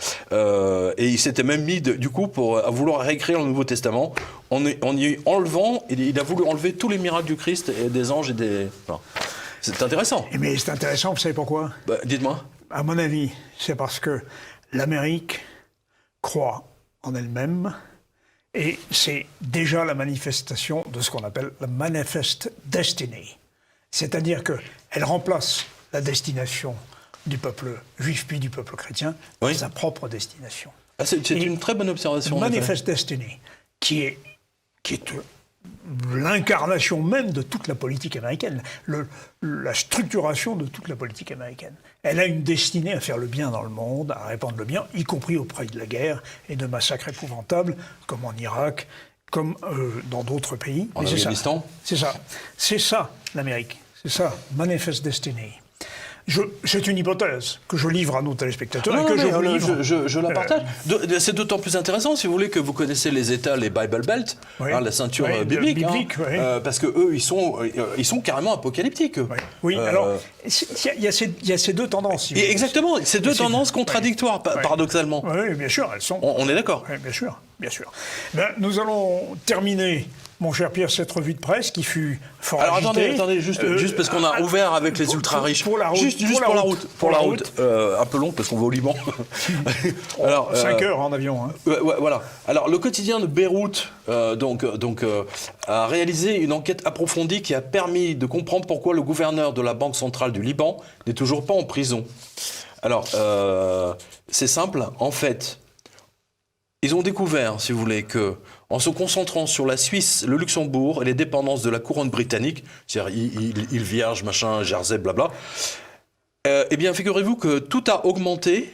Et il s'était même mis, du coup, à vouloir réécrire le Nouveau Testament en y enlevant, il a voulu enlever tous les miracles du Christ et des anges et des... Enfin, c'est intéressant. Mais c'est intéressant, vous savez pourquoi? Bah, dites-moi. À mon avis, c'est parce que l'Amérique croit en elle-même et c'est déjà la manifestation de ce qu'on appelle la Manifest Destiny. C'est-à-dire qu'elle remplace la destination du peuple juif puis du peuple chrétien par sa propre destination. Ah, c'est une très bonne observation. Manifest Destiny, qui est l'incarnation même de toute la politique américaine, la structuration de toute la politique américaine. Elle a une destinée à faire le bien dans le monde, à répandre le bien, y compris auprès de la guerre et de massacres épouvantables, comme en Irak, comme dans d'autres pays. En Mais Afghanistan. C'est ça, l'Amérique. C'est ça, Manifest Destiny. C'est une hypothèse que je livre à nos téléspectateurs et que je vous livre. Je la partage. C'est d'autant plus intéressant, si vous voulez, que vous connaissez les États, les Bible Belt, Oui. la ceinture Oui, biblique, biblique, oui. parce que eux, ils sont carrément apocalyptiques. Oui, alors, il y a ces deux tendances. Si vous voulez. Exactement, ces deux tendances contradictoires, paradoxalement. Oui, bien sûr, elles sont. On est d'accord. Oui, bien sûr, bien sûr. Ben, nous allons terminer, mon cher Pierre, cette revue de presse qui fut fort Alors agitée. attendez, juste parce qu'on a ouvert avec les ultra-riches. Pour la route. Juste pour la route. Un peu long parce qu'on va au Liban. Alors, 5 heures en avion. Hein. Voilà. Alors, le quotidien de Beyrouth a réalisé une enquête approfondie qui a permis de comprendre pourquoi le gouverneur de la Banque centrale du Liban n'est toujours pas en prison. Alors, c'est simple. En fait, ils ont découvert, si vous voulez, que en se concentrant sur la Suisse, le Luxembourg et les dépendances de la couronne britannique, c'est-à-dire île Vierge, machin, Jersey, blabla, eh bien, figurez-vous que tout a augmenté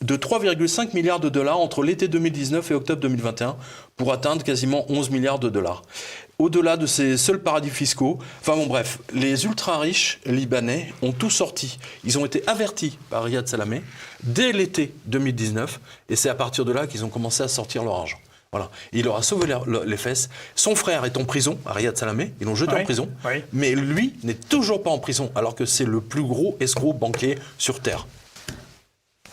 de 3,5 milliards de dollars entre l'été 2019 et octobre 2021 pour atteindre quasiment 11 milliards de dollars. Au-delà de ces seuls paradis fiscaux, enfin bon bref, les ultra-riches libanais ont tout sorti. Ils ont été avertis par Riyad Salamé dès l'été 2019 et c'est à partir de là qu'ils ont commencé à sortir leur argent. Voilà. Il leur a sauvé les fesses. Son frère est en prison, Riyad Salamé, ils l'ont jeté en prison, mais lui n'est toujours pas en prison alors que c'est le plus gros escroc banquier sur Terre.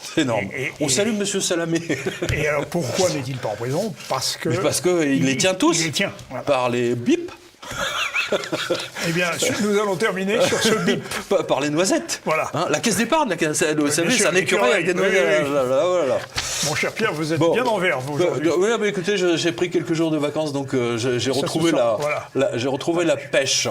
C'est énorme. On salue Monsieur Salamé. Et alors pourquoi n'est-il pas en prison? Parce qu'il les tient tous. Il les tient. Voilà. Par les bips. Eh bien, nous allons terminer sur ce bip. Par les noisettes. Voilà. Hein, la caisse d'épargne, vous savez, c'est un écureuil avec des oui, noisettes. oui. Voilà. Mon cher Pierre, vous êtes bien en vert, vous, aujourd'hui. Oui, mais écoutez, j'ai pris quelques jours de vacances, donc j'ai retrouvé, la pêche.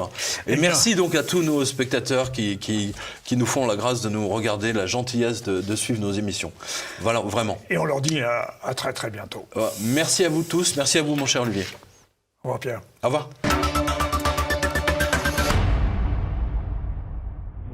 Et merci donc à tous nos spectateurs qui nous font la grâce de nous regarder, la gentillesse de suivre nos émissions. Voilà, vraiment. Et on leur dit à très très bientôt. Merci à vous tous, merci à vous mon cher Olivier. Au revoir Pierre. Au revoir.